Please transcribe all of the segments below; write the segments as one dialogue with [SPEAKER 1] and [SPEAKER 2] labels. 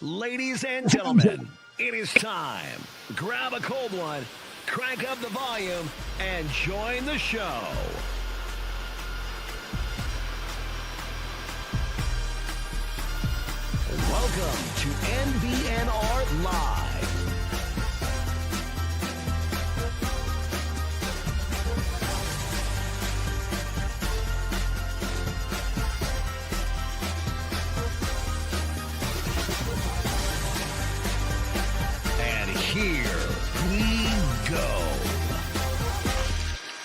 [SPEAKER 1] Ladies and gentlemen, it is time. Grab a cold one, crank up the volume, and join the show. Welcome to NBNR Live. And here we go.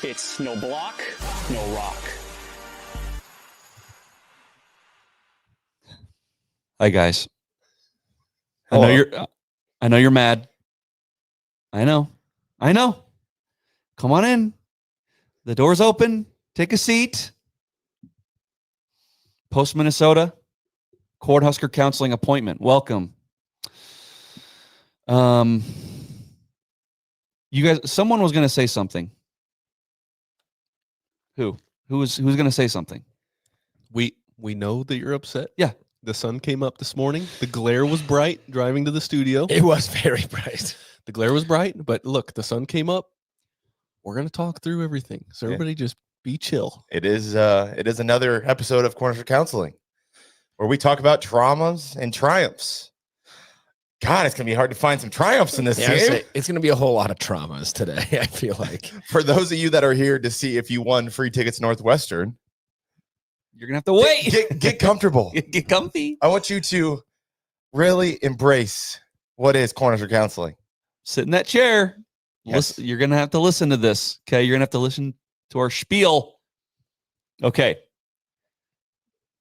[SPEAKER 2] It's no block, no rock.
[SPEAKER 3] Hi guys. I know you're mad. I know. Come on in. The door's open. Take a seat. Post Minnesota Cornhusker counseling appointment. Welcome. You guys, someone was going to say something. Who was going to say something?
[SPEAKER 4] We know that you're upset.
[SPEAKER 3] Yeah.
[SPEAKER 4] The sun came up this morning. The glare was bright driving to the studio.
[SPEAKER 5] It was very bright.
[SPEAKER 4] The glare was bright, but look, the sun came up. We're going to talk through everything. So everybody just be chill.
[SPEAKER 6] It is another episode of Cornhusker Counseling where we talk about traumas and triumphs. God, it's going to be hard to find some triumphs in this game.
[SPEAKER 5] It's going to be a whole lot of traumas today, I feel like.
[SPEAKER 6] For those of you that are here to see if you won free tickets to Northwestern,
[SPEAKER 3] You're going to have to wait.
[SPEAKER 6] get comfortable.
[SPEAKER 3] Get comfy.
[SPEAKER 6] I want you to really embrace what is Cornhusker Counseling.
[SPEAKER 3] Sit in that chair.
[SPEAKER 6] Yes.
[SPEAKER 3] Listen, you're going to have to listen to this. Okay. You're going to have to listen to our spiel. Okay.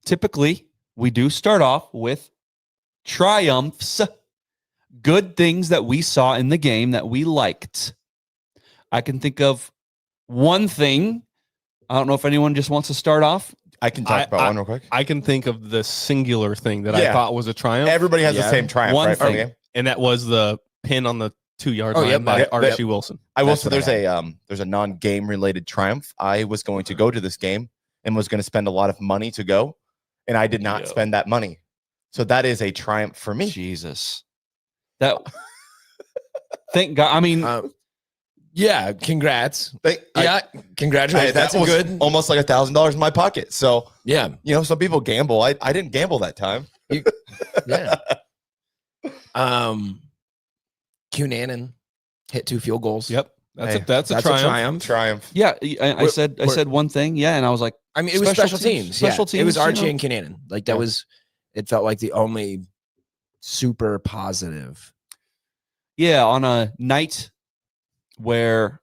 [SPEAKER 3] Typically, we do start off with triumphs, good things that we saw in the game that we liked. I can think of one thing. I don't know if anyone just wants to start off.
[SPEAKER 6] I can talk about one real quick.
[SPEAKER 4] I can think of the singular thing that I thought was a triumph.
[SPEAKER 6] Everybody has the same triumph,
[SPEAKER 3] One
[SPEAKER 6] right?
[SPEAKER 3] thing.
[SPEAKER 6] For the game?
[SPEAKER 4] And that was the pin on the 2-yard
[SPEAKER 5] Oh,
[SPEAKER 4] line
[SPEAKER 5] yeah,
[SPEAKER 4] by
[SPEAKER 6] but-
[SPEAKER 4] Archie Wilson.
[SPEAKER 6] I will
[SPEAKER 5] That's
[SPEAKER 6] say
[SPEAKER 5] what
[SPEAKER 6] there's a non-game related triumph. I was going to go to this game and was going to spend a lot of money to go, and I did not spend that money. So that is a triumph for me.
[SPEAKER 3] Jesus. That. Thank God. I mean,
[SPEAKER 5] Yeah, congrats.
[SPEAKER 6] Congratulations.
[SPEAKER 5] Congratulations. That's
[SPEAKER 6] that was
[SPEAKER 5] good.
[SPEAKER 6] almost like $1,000 in my pocket. So,
[SPEAKER 5] Yeah,
[SPEAKER 6] some people gamble. I didn't gamble that time.
[SPEAKER 5] yeah. Cunanan hit 2 field goals.
[SPEAKER 4] Yep. That's
[SPEAKER 6] Hey,
[SPEAKER 4] that's a triumph.
[SPEAKER 6] Triumph.
[SPEAKER 3] yeah, I said one thing. Yeah. And I was like,
[SPEAKER 5] I mean, it was special teams.
[SPEAKER 3] Special
[SPEAKER 5] It was
[SPEAKER 3] teams,
[SPEAKER 5] Archie and Cunanan. Like that was. It felt like the only super positive.
[SPEAKER 3] yeah, on a night where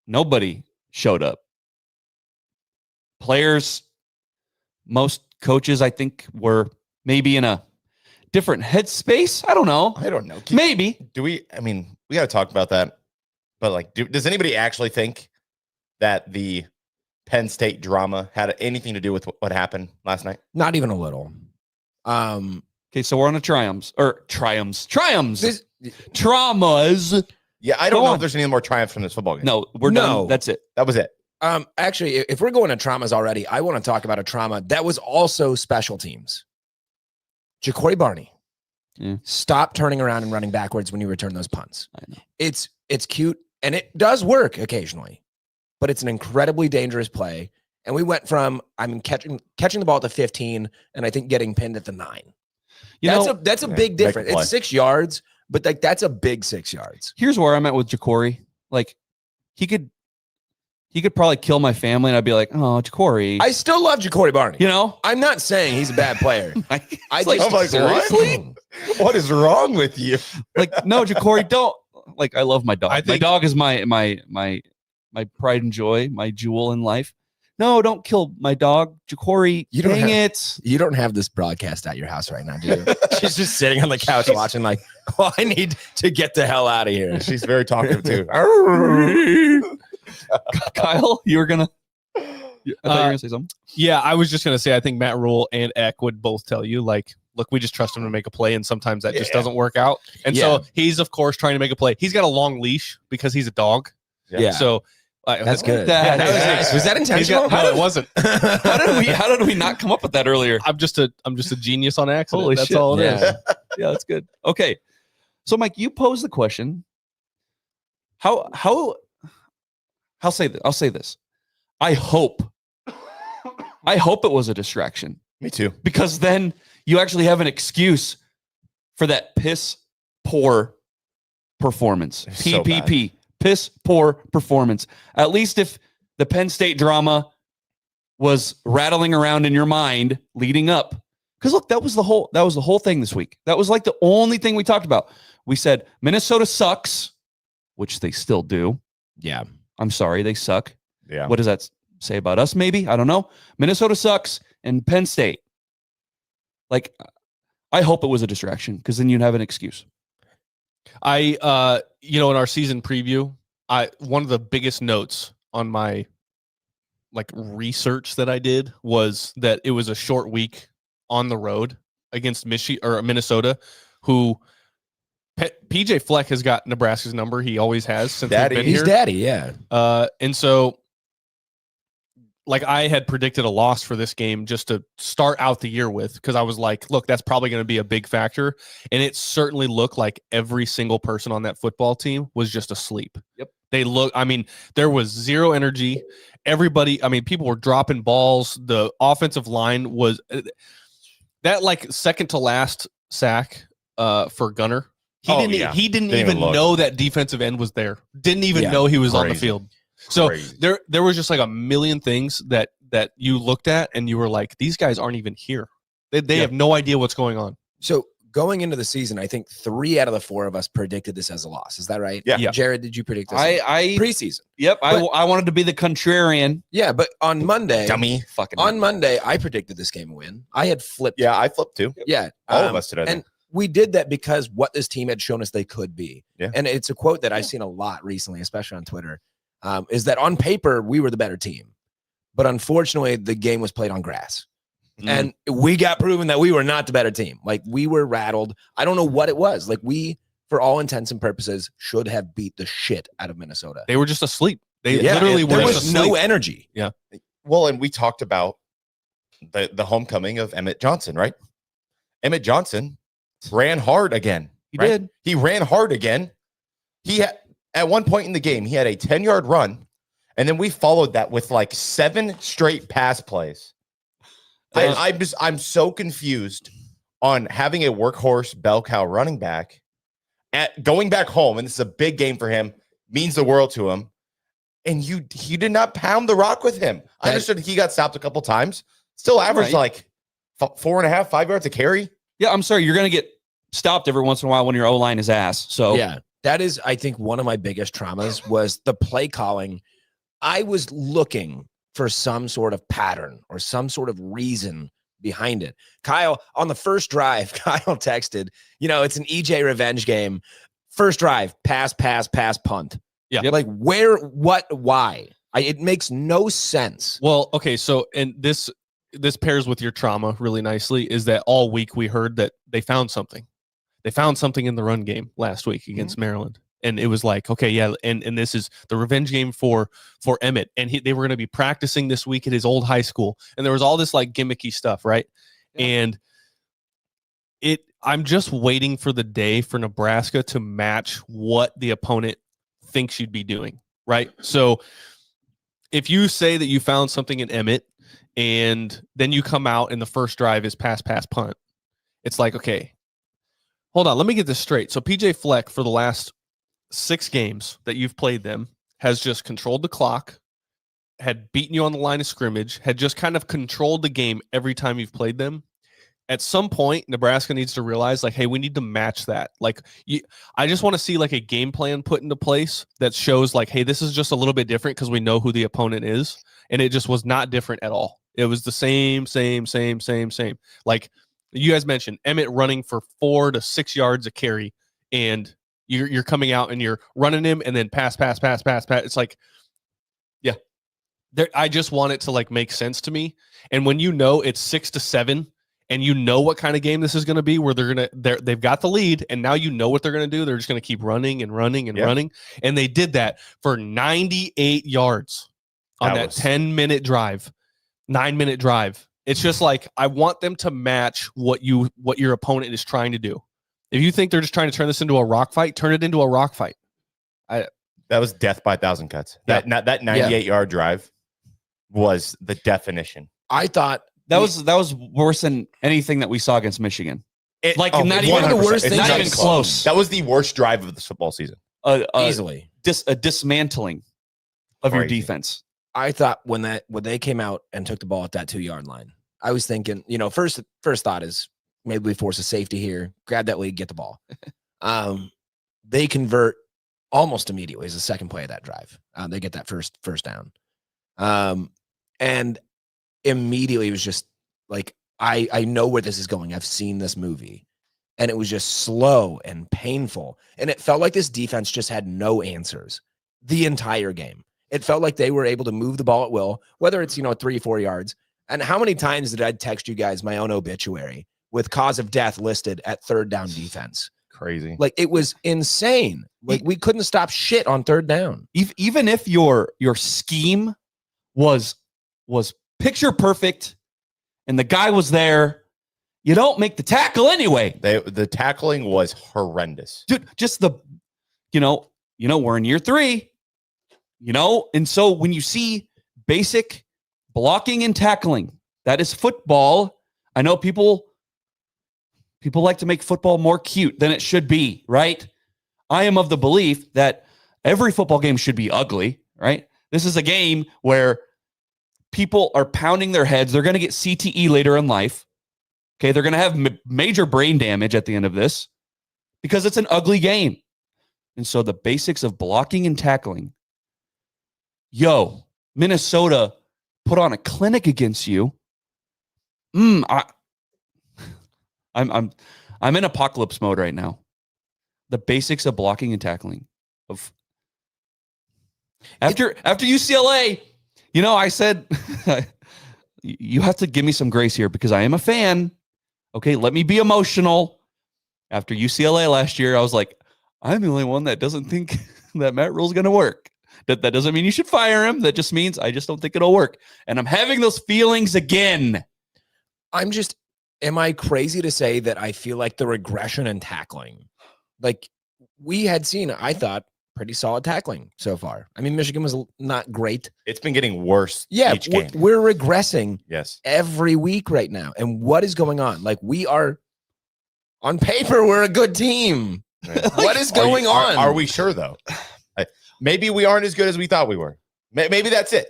[SPEAKER 3] nobody showed up. Players, most coaches, I think, were maybe in a different headspace. I don't know.
[SPEAKER 6] I don't know.
[SPEAKER 3] Maybe.
[SPEAKER 6] We got to talk about that. But does anybody actually think that the Penn State drama had anything to do with what happened last night?
[SPEAKER 5] Not even a little.
[SPEAKER 3] Okay, so we're on a triumphs.
[SPEAKER 5] This,
[SPEAKER 3] Traumas.
[SPEAKER 6] Yeah, I don't
[SPEAKER 3] Go
[SPEAKER 6] know
[SPEAKER 3] on.
[SPEAKER 6] if there's any more triumphs from this football game.
[SPEAKER 3] No, we're
[SPEAKER 5] No.
[SPEAKER 3] done. That's it.
[SPEAKER 6] That was it.
[SPEAKER 5] Actually, if we're going to traumas already, I want to talk about a trauma that was also special teams. Ja'Cory Barney.
[SPEAKER 3] Yeah.
[SPEAKER 5] Stop turning around and running backwards when you return those punts.
[SPEAKER 3] I know.
[SPEAKER 5] It's cute and it does work occasionally, but it's an incredibly dangerous play. And we went from catching the ball at the 15 and I think getting pinned at the 9. That's a big difference.
[SPEAKER 6] play.
[SPEAKER 5] It's 6 yards, but that's a big 6 yards.
[SPEAKER 3] Here's where I'm at with Ja'Cory. Like, he could probably kill my family, and I'd be like, "Oh, Ja'Cory."
[SPEAKER 5] I still love Ja'Cory Barney.
[SPEAKER 3] You know,
[SPEAKER 5] I'm not saying he's a bad player.
[SPEAKER 3] I
[SPEAKER 5] I
[SPEAKER 3] like,
[SPEAKER 5] just-
[SPEAKER 6] I'm like,
[SPEAKER 3] seriously?
[SPEAKER 6] what is wrong with you?
[SPEAKER 3] Like, no, Ja'Cory, don't. Like, I love my dog.
[SPEAKER 4] I
[SPEAKER 3] My
[SPEAKER 4] think-
[SPEAKER 3] dog is my pride and joy, my jewel in life. No, don't kill my dog, Ja'Cory.
[SPEAKER 5] You don't
[SPEAKER 3] Dang
[SPEAKER 5] have-
[SPEAKER 3] it.
[SPEAKER 5] You don't have this broadcast at your house right now, do you? She's just sitting on the couch watching like, oh, I need to get the hell out of here.
[SPEAKER 6] She's very talkative too.
[SPEAKER 3] Kyle, you were gonna. I thought you were gonna say something.
[SPEAKER 4] Yeah, I was just gonna say I think Matt Rule and Eck would both tell you, like, look, we just trust him to make a play, and sometimes that just doesn't work out. And so he's of course trying to make a play. He's got a long leash because he's a dog.
[SPEAKER 5] Yeah.
[SPEAKER 4] So
[SPEAKER 5] That's good.
[SPEAKER 3] That
[SPEAKER 5] That was
[SPEAKER 3] is
[SPEAKER 5] nice.
[SPEAKER 3] nice.
[SPEAKER 5] Was that intentional?
[SPEAKER 4] No, it wasn't.
[SPEAKER 3] How did we not come up with that earlier?
[SPEAKER 4] I'm just a genius on accident.
[SPEAKER 3] Holy
[SPEAKER 4] That's
[SPEAKER 3] shit.
[SPEAKER 4] all it is.
[SPEAKER 5] Yeah.
[SPEAKER 3] Yeah, that's good. Okay. So, Mike, you posed the question. I'll say this. I hope it was a distraction.
[SPEAKER 6] Me too.
[SPEAKER 3] Because then you actually have an excuse for that piss poor performance.
[SPEAKER 6] So
[SPEAKER 3] PPP. Piss poor performance. At least if the Penn State drama was rattling around in your mind leading up. Because look, that was the whole thing this week. That was like the only thing we talked about. We said Minnesota sucks, which they still do.
[SPEAKER 5] Yeah.
[SPEAKER 3] I'm sorry, they suck.
[SPEAKER 6] Yeah.
[SPEAKER 3] What does that say about us? Maybe, I don't know. Minnesota sucks, and Penn State. Like, I hope it was a distraction because then you'd have an excuse.
[SPEAKER 4] In our season preview, one of the biggest notes on my research that I did was that it was a short week on the road against Minnesota, who PJ Fleck has got Nebraska's number. He always has since he's been
[SPEAKER 5] He's
[SPEAKER 4] here.
[SPEAKER 5] daddy, yeah.
[SPEAKER 4] And so, I had predicted a loss for this game just to start out the year with, because I was like, look, that's probably going to be a big factor. And it certainly looked like every single person on that football team was just asleep.
[SPEAKER 3] Yep.
[SPEAKER 4] There was zero energy. Everybody, people were dropping balls. The offensive line was that second to last sack for Gunner. He didn't even know that defensive end was there. Didn't even know he was on the field. So there was just a million things that you looked at and you were like, these guys aren't even here. They have no idea what's going on.
[SPEAKER 5] So going into the season, I think 3 out of the 4 of us predicted this as a loss. Is that right?
[SPEAKER 6] Yeah.
[SPEAKER 5] Jared, did you predict this? Preseason.
[SPEAKER 3] Yep. I wanted to be the contrarian.
[SPEAKER 5] Yeah, but on Monday,
[SPEAKER 6] Dummy.
[SPEAKER 5] On Monday, I predicted this game a win. I had flipped.
[SPEAKER 6] Yeah, I flipped too.
[SPEAKER 5] Yeah.
[SPEAKER 6] All of us did.
[SPEAKER 5] And we did that because what this team had shown us they could be.
[SPEAKER 6] Yeah.
[SPEAKER 5] And it's a quote that I've seen a lot recently, especially on Twitter, is that on paper, we were the better team. But unfortunately, the game was played on grass. And we got proven that we were not the better team. We were rattled. I don't know what it was. We, for all intents and purposes, should have beat the shit out of Minnesota.
[SPEAKER 4] They were just asleep. They literally were.
[SPEAKER 5] There
[SPEAKER 4] just
[SPEAKER 5] was
[SPEAKER 4] asleep.
[SPEAKER 5] no energy.
[SPEAKER 4] Yeah.
[SPEAKER 6] Well, and we talked about the homecoming of Emmett Johnson, right? Emmett Johnson ran hard again.
[SPEAKER 3] He did.
[SPEAKER 6] He ran hard again. He had, at one point in the game, he had a 10-yard run, and then we followed that with 7 straight pass plays. I'm so confused on having a workhorse bell cow running back going back home, and this is a big game for him, means the world to him. And you did not pound the rock with him. I understood he got stopped a couple times. Still averaged 4.5, 5 yards a carry.
[SPEAKER 3] Yeah, I'm sorry. You're going to get stopped every once in a while when your O-line is ass. So
[SPEAKER 5] yeah, that is, I think, one of my biggest traumas was the play calling. I was looking for some sort of pattern or some sort of reason behind it. Kyle, on the first drive, Kyle texted, it's an EJ revenge game. First drive, pass, punt.
[SPEAKER 4] Yeah.
[SPEAKER 5] Yep. Where, what, why? It makes no sense.
[SPEAKER 4] Well, okay, so, and this pairs with your trauma really nicely, is that all week we heard that they found something. They found something in the run game last week against Maryland. And it was okay, yeah, and this is the revenge game for Emmett. And they were going to be practicing this week at his old high school. And there was all this gimmicky stuff, right? Yeah. And I'm just waiting for the day for Nebraska to match what the opponent thinks you'd be doing, right? So if you say that you found something in Emmett and then you come out and the first drive is pass, punt, it's okay, hold on, let me get this straight. So PJ Fleck, for the last 6 games that you've played them, has just controlled the clock, had beaten you on the line of scrimmage, had just kind of controlled the game every time you've played them. At some point, Nebraska needs to realize, hey, we need to match that. I just want to see a game plan put into place that shows hey, this is just a little bit different because we know who the opponent is. And it just was not different at all. It was the same. You guys mentioned Emmett running for 4 to 6 yards a carry, and you're coming out and you're running him and then pass. It's yeah. I just want it to make sense to me. And when it's 6 to 7, and you know what kind of game this is going to be, where they've got the lead, and now you know what they're going to do. They're just going to keep running and running and running. And they did that for 98 yards on that 10-minute drive, 9-minute drive. It's just I want them to match what your opponent is trying to do. If you think they're just trying to turn this into a rock fight, turn it into a rock fight.
[SPEAKER 6] That was death by 1,000 cuts.
[SPEAKER 4] Yeah.
[SPEAKER 6] That 98-yard drive was the definition.
[SPEAKER 5] I thought
[SPEAKER 3] That was worse than anything that we saw against Michigan. Not even
[SPEAKER 6] 100%.
[SPEAKER 5] the worst
[SPEAKER 6] It's
[SPEAKER 5] thing
[SPEAKER 3] not even close.
[SPEAKER 6] That was the worst drive of the football season.
[SPEAKER 5] easily.
[SPEAKER 3] A dismantling of your
[SPEAKER 6] Crazy.
[SPEAKER 3] defense.
[SPEAKER 5] I thought when they came out and took the ball at that 2-yard line, I was thinking, first thought is maybe we force a safety here, grab that lead, get the ball. They convert almost immediately as the second play of that drive. They get that first down. And immediately it was just like, I know where this is going. I've seen this movie. And it was just slow and painful. And it felt like this defense just had no answers the entire game. It felt like they were able to move the ball at will, whether it's, 3 or 4 yards. And how many times did I text you guys my own obituary with cause of death listed at third down defense?
[SPEAKER 6] Crazy.
[SPEAKER 5] Like, it was insane. Like, we couldn't stop shit on third down.
[SPEAKER 3] Even if your scheme was picture perfect and the guy was there, you don't make the tackle anyway.
[SPEAKER 6] The tackling was horrendous.
[SPEAKER 3] Dude, just we're in year 3, and so when you see basic blocking and tackling, that is football. I know people like to make football more cute than it should be, right? I am of the belief that every football game should be ugly, right? This is a game where people are pounding their heads. They're going to get CTE later in life. Okay, they're going to have major brain damage at the end of this because it's an ugly game. And so the basics of blocking and tackling. Minnesota put on a clinic against you. I'm in apocalypse mode right now. The basics of blocking and tackling. After UCLA, I said you have to give me some grace here because I am a fan. Okay, let me be emotional. After UCLA last year, I was like, I'm the only one that doesn't think that Matt Rule's going to work. That doesn't mean you should fire him. That just means I just don't think it'll work. And I'm having those feelings again.
[SPEAKER 5] Am I crazy to say that I feel like the regression in tackling, like we had seen, I thought, pretty solid tackling so far. I mean, Michigan was not great.
[SPEAKER 6] It's been getting worse.
[SPEAKER 5] Yeah,
[SPEAKER 6] each game.
[SPEAKER 5] we're regressing.
[SPEAKER 6] Yes.
[SPEAKER 5] Every week right now. And what is going on? Like, we are, on paper, we're a good team.
[SPEAKER 6] Right.
[SPEAKER 5] What is going on?
[SPEAKER 6] Are we sure though? Maybe we aren't as good as we thought we were. Maybe that's it.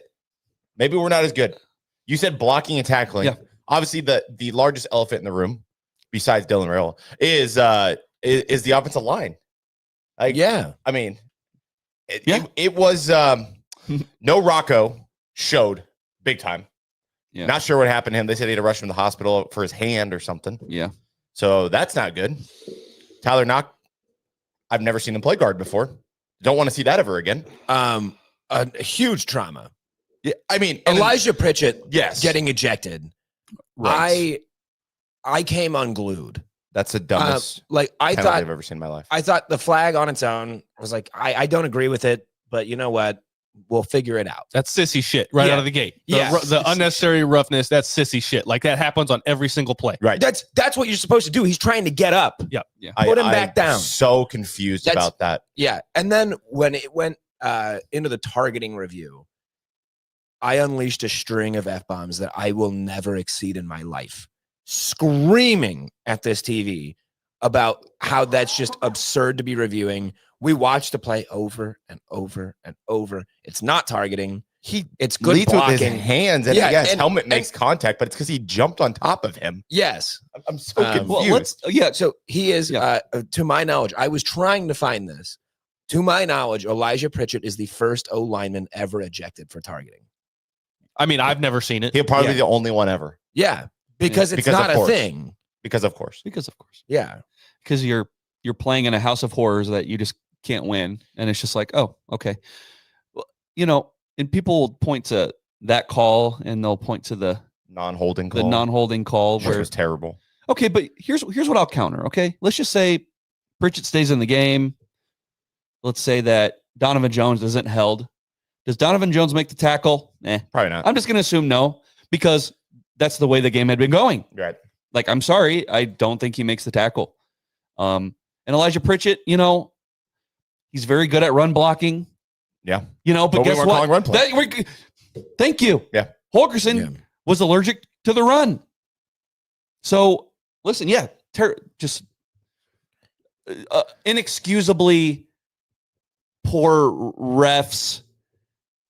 [SPEAKER 6] Maybe we're not as good. You said blocking and tackling.
[SPEAKER 3] Yeah.
[SPEAKER 6] Obviously, the largest elephant in the room, besides Dylan Rail, is the offensive line.
[SPEAKER 5] Yeah.
[SPEAKER 6] I mean, it was no Rocco showed big time.
[SPEAKER 3] Yeah.
[SPEAKER 6] Not sure what happened to him. They said he had to rush him to the hospital for his hand or something.
[SPEAKER 3] Yeah.
[SPEAKER 6] So that's not good. Tyler Knock, I've never seen him play guard before. Don't want to see that ever again.
[SPEAKER 5] A huge trauma.
[SPEAKER 6] Yeah, I mean,
[SPEAKER 5] Elijah Pritchett
[SPEAKER 6] yes,
[SPEAKER 5] getting ejected.
[SPEAKER 6] right.
[SPEAKER 5] I came unglued.
[SPEAKER 6] That's the dumbest
[SPEAKER 5] I
[SPEAKER 6] penalty
[SPEAKER 5] thought
[SPEAKER 6] I've ever seen in my life.
[SPEAKER 5] I thought the flag on its own was like, I don't agree with it, but you know what? We'll figure it out.
[SPEAKER 4] That's sissy shit right out of the gate. The unnecessary roughness, that's sissy shit. Like that happens on every single play.
[SPEAKER 6] Right.
[SPEAKER 5] That's what you're supposed to do. He's trying to get up.
[SPEAKER 4] Yeah.
[SPEAKER 5] Put him back down.
[SPEAKER 6] So confused about that.
[SPEAKER 5] Yeah. And then when it went into the targeting review, I unleashed a string of F-bombs that I will never exceed in my life, screaming at this TV about how that's just absurd to be reviewing. We watched the play over and over and over. It's not targeting. It's good
[SPEAKER 6] leads
[SPEAKER 5] blocking.
[SPEAKER 6] with his hands, and his helmet makes contact, but it's because he jumped on top of him.
[SPEAKER 5] Yes.
[SPEAKER 6] I'm so confused.
[SPEAKER 5] So he is, to my knowledge, I was trying to find this. To my knowledge, Elijah Pritchett is the first O lineman ever ejected for targeting.
[SPEAKER 4] I mean, I've never seen it.
[SPEAKER 6] He'll probably be the only one ever.
[SPEAKER 5] Yeah, because it's not a thing.
[SPEAKER 6] Because of course.
[SPEAKER 5] Yeah.
[SPEAKER 3] Because you're playing in a house of horrors that you just can't win. And it's just like, oh, okay. Well, and people will point to that call and they'll point to the
[SPEAKER 6] non-holding call.
[SPEAKER 3] The non-holding call
[SPEAKER 6] where it was terrible.
[SPEAKER 3] Okay, but here's what I'll counter. Okay. Let's just say Pritchett stays in the game. Let's say that Donovan Jones isn't held. Does Donovan Jones make the tackle?
[SPEAKER 6] Probably not.
[SPEAKER 3] I'm just going to assume no, because that's the way the game had been going.
[SPEAKER 6] Right.
[SPEAKER 3] Like, I'm sorry. I don't think he makes the tackle. And Elijah Pritchett, he's very good at run blocking.
[SPEAKER 6] Yeah.
[SPEAKER 3] But guess
[SPEAKER 6] we weren't
[SPEAKER 3] what?
[SPEAKER 6] calling run play.
[SPEAKER 3] Thank you.
[SPEAKER 6] Yeah.
[SPEAKER 3] Holgerson was allergic to the run. So listen, just inexcusably poor refs.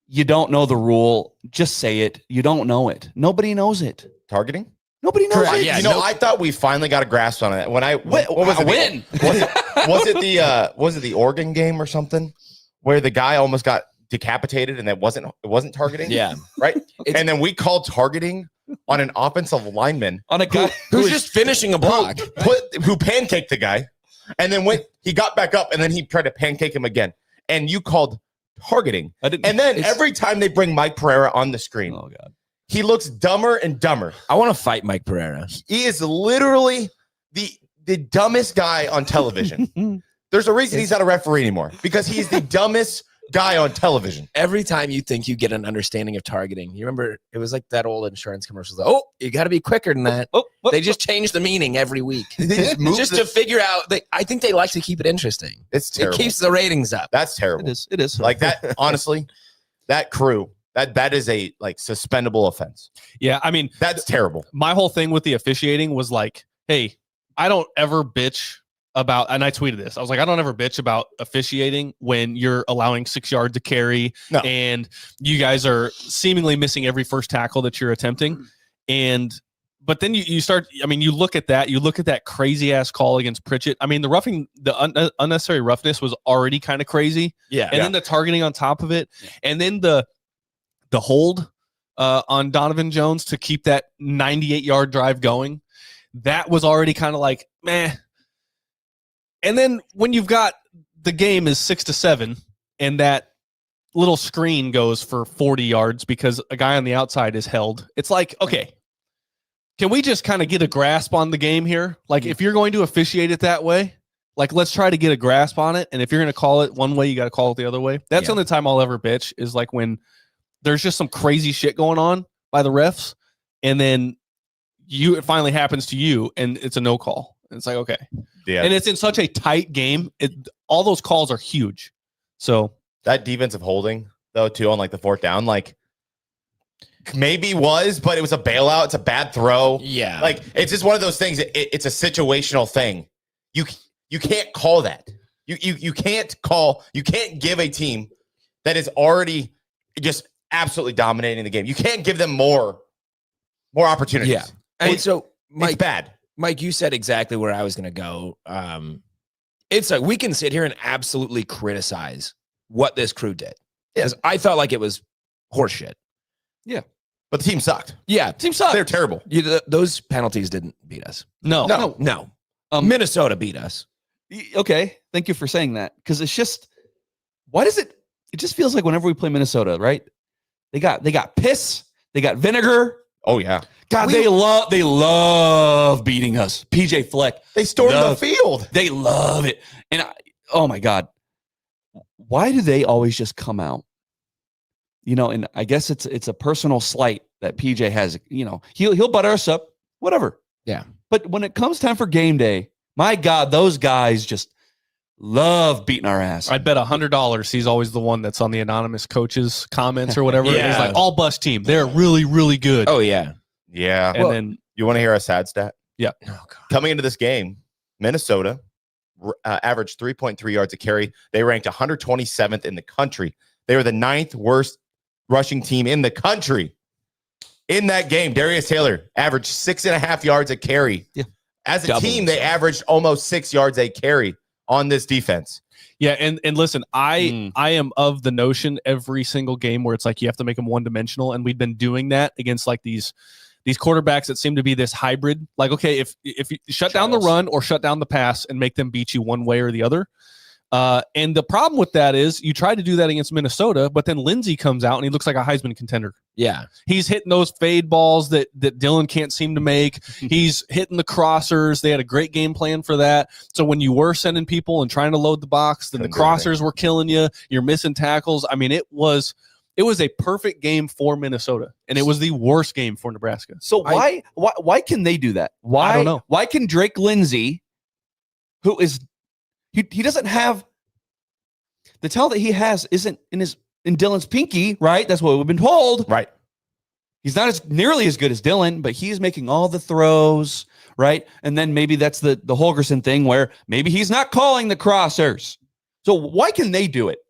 [SPEAKER 3] You don't know the rule. Just say it. You don't know it. Nobody knows it.
[SPEAKER 6] Targeting?
[SPEAKER 3] Nobody knows
[SPEAKER 5] Correct.
[SPEAKER 3] it.
[SPEAKER 5] Yeah,
[SPEAKER 6] I thought we finally got a grasp on it. When what was it?
[SPEAKER 3] When?
[SPEAKER 6] Was it the Oregon game or something where the guy almost got decapitated and it wasn't targeting?
[SPEAKER 5] Yeah.
[SPEAKER 6] Right. And then we called targeting on an offensive lineman
[SPEAKER 3] On a guy
[SPEAKER 5] Who's just finishing a block.
[SPEAKER 6] who pancaked the guy, and then he got back up and then he tried to pancake him again. And you called targeting. And then every time they bring Mike Pereira on the screen,
[SPEAKER 3] oh God,
[SPEAKER 6] he looks dumber and dumber.
[SPEAKER 5] I want to fight Mike Pereira.
[SPEAKER 6] He is literally the dumbest guy on television. There's a reason he's not a referee anymore, because he's the dumbest guy on television.
[SPEAKER 5] Every time you think you get an understanding of targeting, you remember it was like that old insurance commercial. Like, oh, you got to be quicker than that. They just change the meaning every week. Just to figure out. I think they like to keep it interesting.
[SPEAKER 6] It's terrible.
[SPEAKER 5] It keeps the ratings up.
[SPEAKER 6] That's terrible.
[SPEAKER 3] it is
[SPEAKER 6] Like that. Honestly, that crew. That is a suspendable offense.
[SPEAKER 4] Yeah, I mean,
[SPEAKER 6] That's terrible.
[SPEAKER 4] my whole thing with the officiating was like, hey, I don't ever bitch about, and I tweeted this. I was like, I don't ever bitch about officiating when you're allowing 6 yards to carry
[SPEAKER 6] No.
[SPEAKER 4] and you guys are seemingly missing every first tackle that you're attempting. But then you start, I mean, you look at that crazy ass call against Pritchett. I mean, the unnecessary roughness was already kind of crazy.
[SPEAKER 5] Yeah.
[SPEAKER 4] And then the targeting on top of it. And then the hold on Donovan Jones to keep that 98-yard drive going. That was already kind of like, meh. And then when you've got the game is 6-7 and that little screen goes for 40 yards because a guy on the outside is held, it's like, okay, can we just kind of get a grasp on the game here? Like, if you're going to officiate it that way, like, let's try to get a grasp on it. And if you're going to call it one way, you got to call it the other way. That's the only time I'll ever bitch is like when there's just some crazy shit going on by the refs, and then it finally happens to you, and it's a no call. And it's like, okay.
[SPEAKER 6] Yeah.
[SPEAKER 4] And it's in such a tight game. All those calls are huge. So
[SPEAKER 6] that defensive holding, though, too, on like the fourth down, like maybe but it was a bailout. It's a bad throw.
[SPEAKER 5] Yeah.
[SPEAKER 6] Like, it's just one of those things. It's a situational thing. You can't call that. You can't give a team that is already just absolutely dominating the game. You can't give them more opportunities.
[SPEAKER 5] Yeah. And so,
[SPEAKER 6] It's bad.
[SPEAKER 5] Mike, you said exactly where I was going to go. It's like we can sit here and absolutely criticize what this crew did. Because I felt like it was horseshit.
[SPEAKER 3] Yeah.
[SPEAKER 6] But the team sucked.
[SPEAKER 5] Yeah.
[SPEAKER 3] team sucks.
[SPEAKER 6] They're terrible.
[SPEAKER 5] Those penalties didn't beat us.
[SPEAKER 4] no.
[SPEAKER 5] Minnesota beat us.
[SPEAKER 3] Okay, thank you for saying that, because it's just, why does it just feels like whenever we play Minnesota, right? They got piss, they got vinegar.
[SPEAKER 6] Oh yeah.
[SPEAKER 3] God, they love beating us. PJ Fleck,
[SPEAKER 6] They stormed the field.
[SPEAKER 3] they love it. And oh my God, why do they always just come out? And I guess it's a personal slight that PJ has. He'll butter us up, whatever.
[SPEAKER 5] Yeah.
[SPEAKER 3] But when it comes time for game day, my God, those guys just love beating our ass.
[SPEAKER 4] I'd bet $100 he's always the one that's on the anonymous coaches comments or whatever.
[SPEAKER 5] Yeah.
[SPEAKER 4] He's like, all bus team, they're really, really good.
[SPEAKER 5] Oh, yeah.
[SPEAKER 6] Yeah.
[SPEAKER 4] And then
[SPEAKER 6] You want to hear a sad stat?
[SPEAKER 4] Yeah.
[SPEAKER 5] Oh, God.
[SPEAKER 6] Coming into this game, Minnesota averaged 3.3 yards a carry. They ranked 127th in the country. They were the 9th worst rushing team in the country. In that game, Darius Taylor averaged 6.5 yards a carry.
[SPEAKER 3] Yeah.
[SPEAKER 6] As a team, they averaged almost 6 yards a carry on this defense.
[SPEAKER 4] Yeah, and listen, I am of the notion every single game where it's like you have to make them one-dimensional, and we've been doing that against like these quarterbacks that seem to be this hybrid. Like, okay, if you shut down the run or shut down the pass and make them beat you one way or the other. And the problem with that is you try to do that against Minnesota, but then Lindsey comes out and he looks like a Heisman contender.
[SPEAKER 5] Yeah.
[SPEAKER 4] He's hitting those fade balls that Dylan can't seem to make. He's hitting the crossers. They had a great game plan for that. So when you were sending people and trying to load the box, then the crossers were killing you. You're missing tackles. I mean, it was a perfect game for Minnesota, and it was the worst game for Nebraska.
[SPEAKER 3] So why can they do that? Why
[SPEAKER 4] I don't know.
[SPEAKER 3] Why can Drake Lindsey, who is he doesn't have the talent that he has isn't in Dylan's pinky, right? That's what we've been told.
[SPEAKER 6] Right.
[SPEAKER 3] He's not nearly as good as Dylan, but he's making all the throws, right? And then maybe that's the Holgerson thing where maybe he's not calling the crossers. So why can they do it?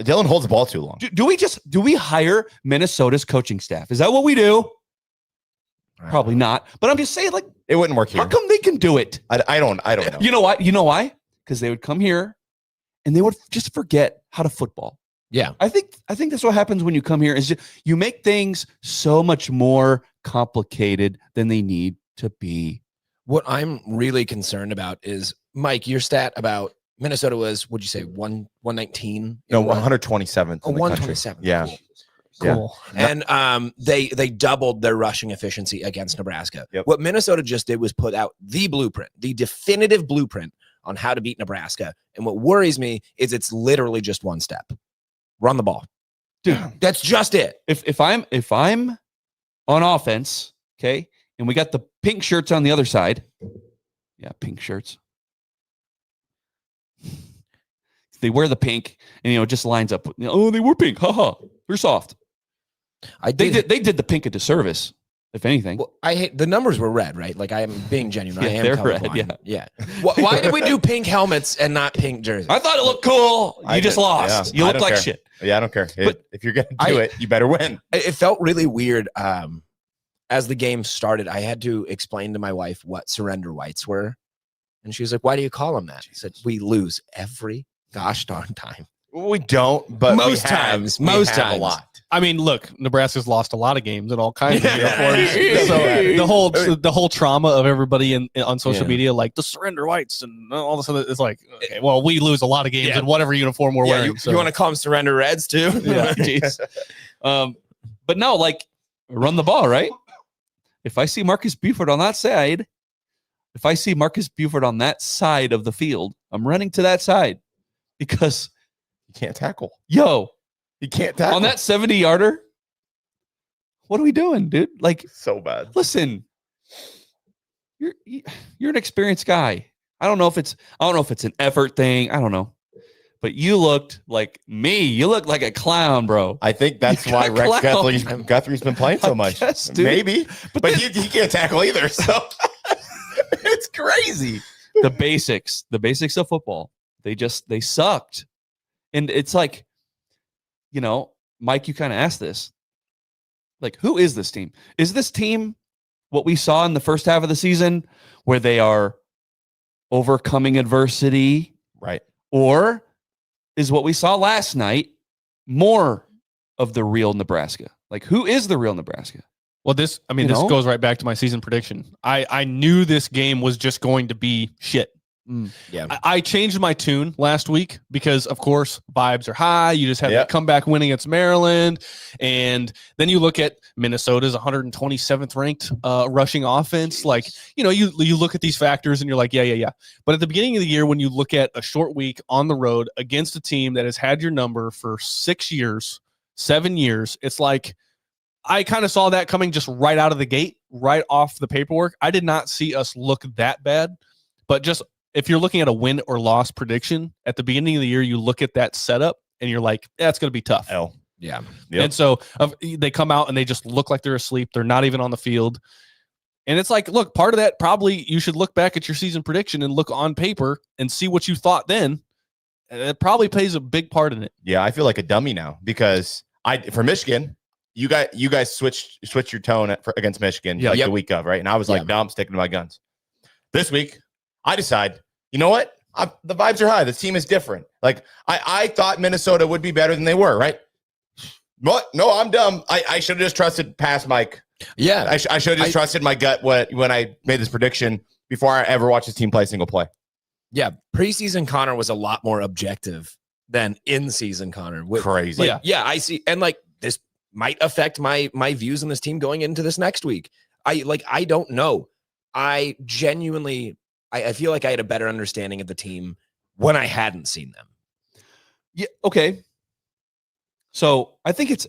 [SPEAKER 6] Dylan holds the ball too long.
[SPEAKER 3] Do we hire Minnesota's coaching staff? Is that what we do? Probably not. But I'm just saying, like,
[SPEAKER 6] it wouldn't work here.
[SPEAKER 3] How come they can do it?
[SPEAKER 6] I don't know.
[SPEAKER 3] You know what? You know why? Because they would come here and they would just forget how to football.
[SPEAKER 5] Yeah.
[SPEAKER 3] I think that's what happens when you come here is you make things so much more complicated than they need to be.
[SPEAKER 5] What I'm really concerned about is, Mike, your stat about Minnesota was, would you say 119?
[SPEAKER 6] No, 127th.
[SPEAKER 5] 127.
[SPEAKER 6] Yeah.
[SPEAKER 5] Cool. Yeah. And they doubled their rushing efficiency against Nebraska.
[SPEAKER 6] Yep.
[SPEAKER 5] What Minnesota just did was put out the blueprint, the definitive blueprint on how to beat Nebraska. And what worries me is it's literally just one step. Run the ball. Dude, that's just it.
[SPEAKER 3] If I'm on offense, okay, and we got the pink shirts on the other side. Yeah, pink shirts. They wear the pink and it just lines up. Oh, they were pink. Haha. They're soft. They did the pink a disservice, if anything.
[SPEAKER 5] Well, I hate the numbers were red, right? Like I am being genuine.
[SPEAKER 3] Yeah,
[SPEAKER 5] I am
[SPEAKER 3] they're
[SPEAKER 5] colorblind.
[SPEAKER 3] red.
[SPEAKER 5] Yeah. Why did we do pink helmets and not pink jerseys?
[SPEAKER 3] I thought it looked cool. You just lost.
[SPEAKER 6] Yeah,
[SPEAKER 3] you look like
[SPEAKER 6] care.
[SPEAKER 3] shit.
[SPEAKER 6] Yeah, I don't care. If you're gonna do it, you better win.
[SPEAKER 5] It felt really weird. As the game started, I had to explain to my wife what surrender whites were, and she was like, "Why do you call them that?" I said, "We lose every gosh darn time."
[SPEAKER 6] We don't, but
[SPEAKER 5] most times
[SPEAKER 6] a lot.
[SPEAKER 4] I mean, look, Nebraska's lost a lot of games in all kinds of uniforms. So the whole trauma of everybody on social media, like the surrender whites and all this other, it's like, okay, well, we lose a lot of games in whatever uniform we're wearing.
[SPEAKER 5] You want to call them surrender reds too?
[SPEAKER 3] Yeah, jeez. But no, like run the ball, right? If I see Marcus Buford on that side, of the field, I'm running to that side because
[SPEAKER 6] you can't tackle.
[SPEAKER 3] You
[SPEAKER 6] can't tackle
[SPEAKER 3] on that 70-yarder. What are we doing, dude? Like
[SPEAKER 6] so bad.
[SPEAKER 3] Listen, you're an experienced guy. I don't know if it's an effort thing. I don't know. But you looked like me. You looked like a clown, bro.
[SPEAKER 6] I think that's why Rex Guthrie's been playing so much.
[SPEAKER 3] Guess,
[SPEAKER 6] maybe, but he can't tackle either. So it's crazy.
[SPEAKER 3] The basics of football. They sucked. And it's like, Mike, you kind of asked this. Like, who is this team? Is this team what we saw in the first half of the season where they are overcoming adversity?
[SPEAKER 6] Right.
[SPEAKER 3] Or is what we saw last night more of the real Nebraska? Like, who is the real Nebraska?
[SPEAKER 4] Well, this goes right back to my season prediction. I knew this game was just going to be shit.
[SPEAKER 5] Yeah,
[SPEAKER 4] I changed my tune last week because, of course, vibes are high. You just have that comeback win against Maryland, and then you look at Minnesota's 127th ranked rushing offense. Like, you look at these factors and you're like, yeah. But at the beginning of the year, when you look at a short week on the road against a team that has had your number for 7 years, it's like I kind of saw that coming just right out of the gate, right off the paperwork. I did not see us look that bad, but just if you're looking at a win or loss prediction at the beginning of the year, you look at that setup and you're like, it's going to be tough.
[SPEAKER 5] Yeah.
[SPEAKER 6] Yep.
[SPEAKER 4] And so they come out and they just look like they're asleep. They're not even on the field. And it's like, look, part of that, probably you should look back at your season prediction and look on paper and see what you thought then. And it probably plays a big part in it.
[SPEAKER 6] Yeah. I feel like a dummy now because for Michigan, you guys switched your tone against Michigan the week of, right? And I was like, no, I'm sticking to my guns. This week, I decide, you know what? The vibes are high. The team is different. Like I thought Minnesota would be better than they were, right? What? No, I'm dumb. I should have just trusted past Mike.
[SPEAKER 5] Yeah.
[SPEAKER 6] I should have just trusted my gut when I made this prediction before I ever watched this team play a single play.
[SPEAKER 5] Yeah. Preseason Connor was a lot more objective than in-season Connor.
[SPEAKER 6] Crazy.
[SPEAKER 5] Yeah, I see. And like this might affect my views on this team going into this next week. I don't know. I genuinely I feel like I had a better understanding of the team when I hadn't seen them.
[SPEAKER 3] Yeah. Okay. So I think it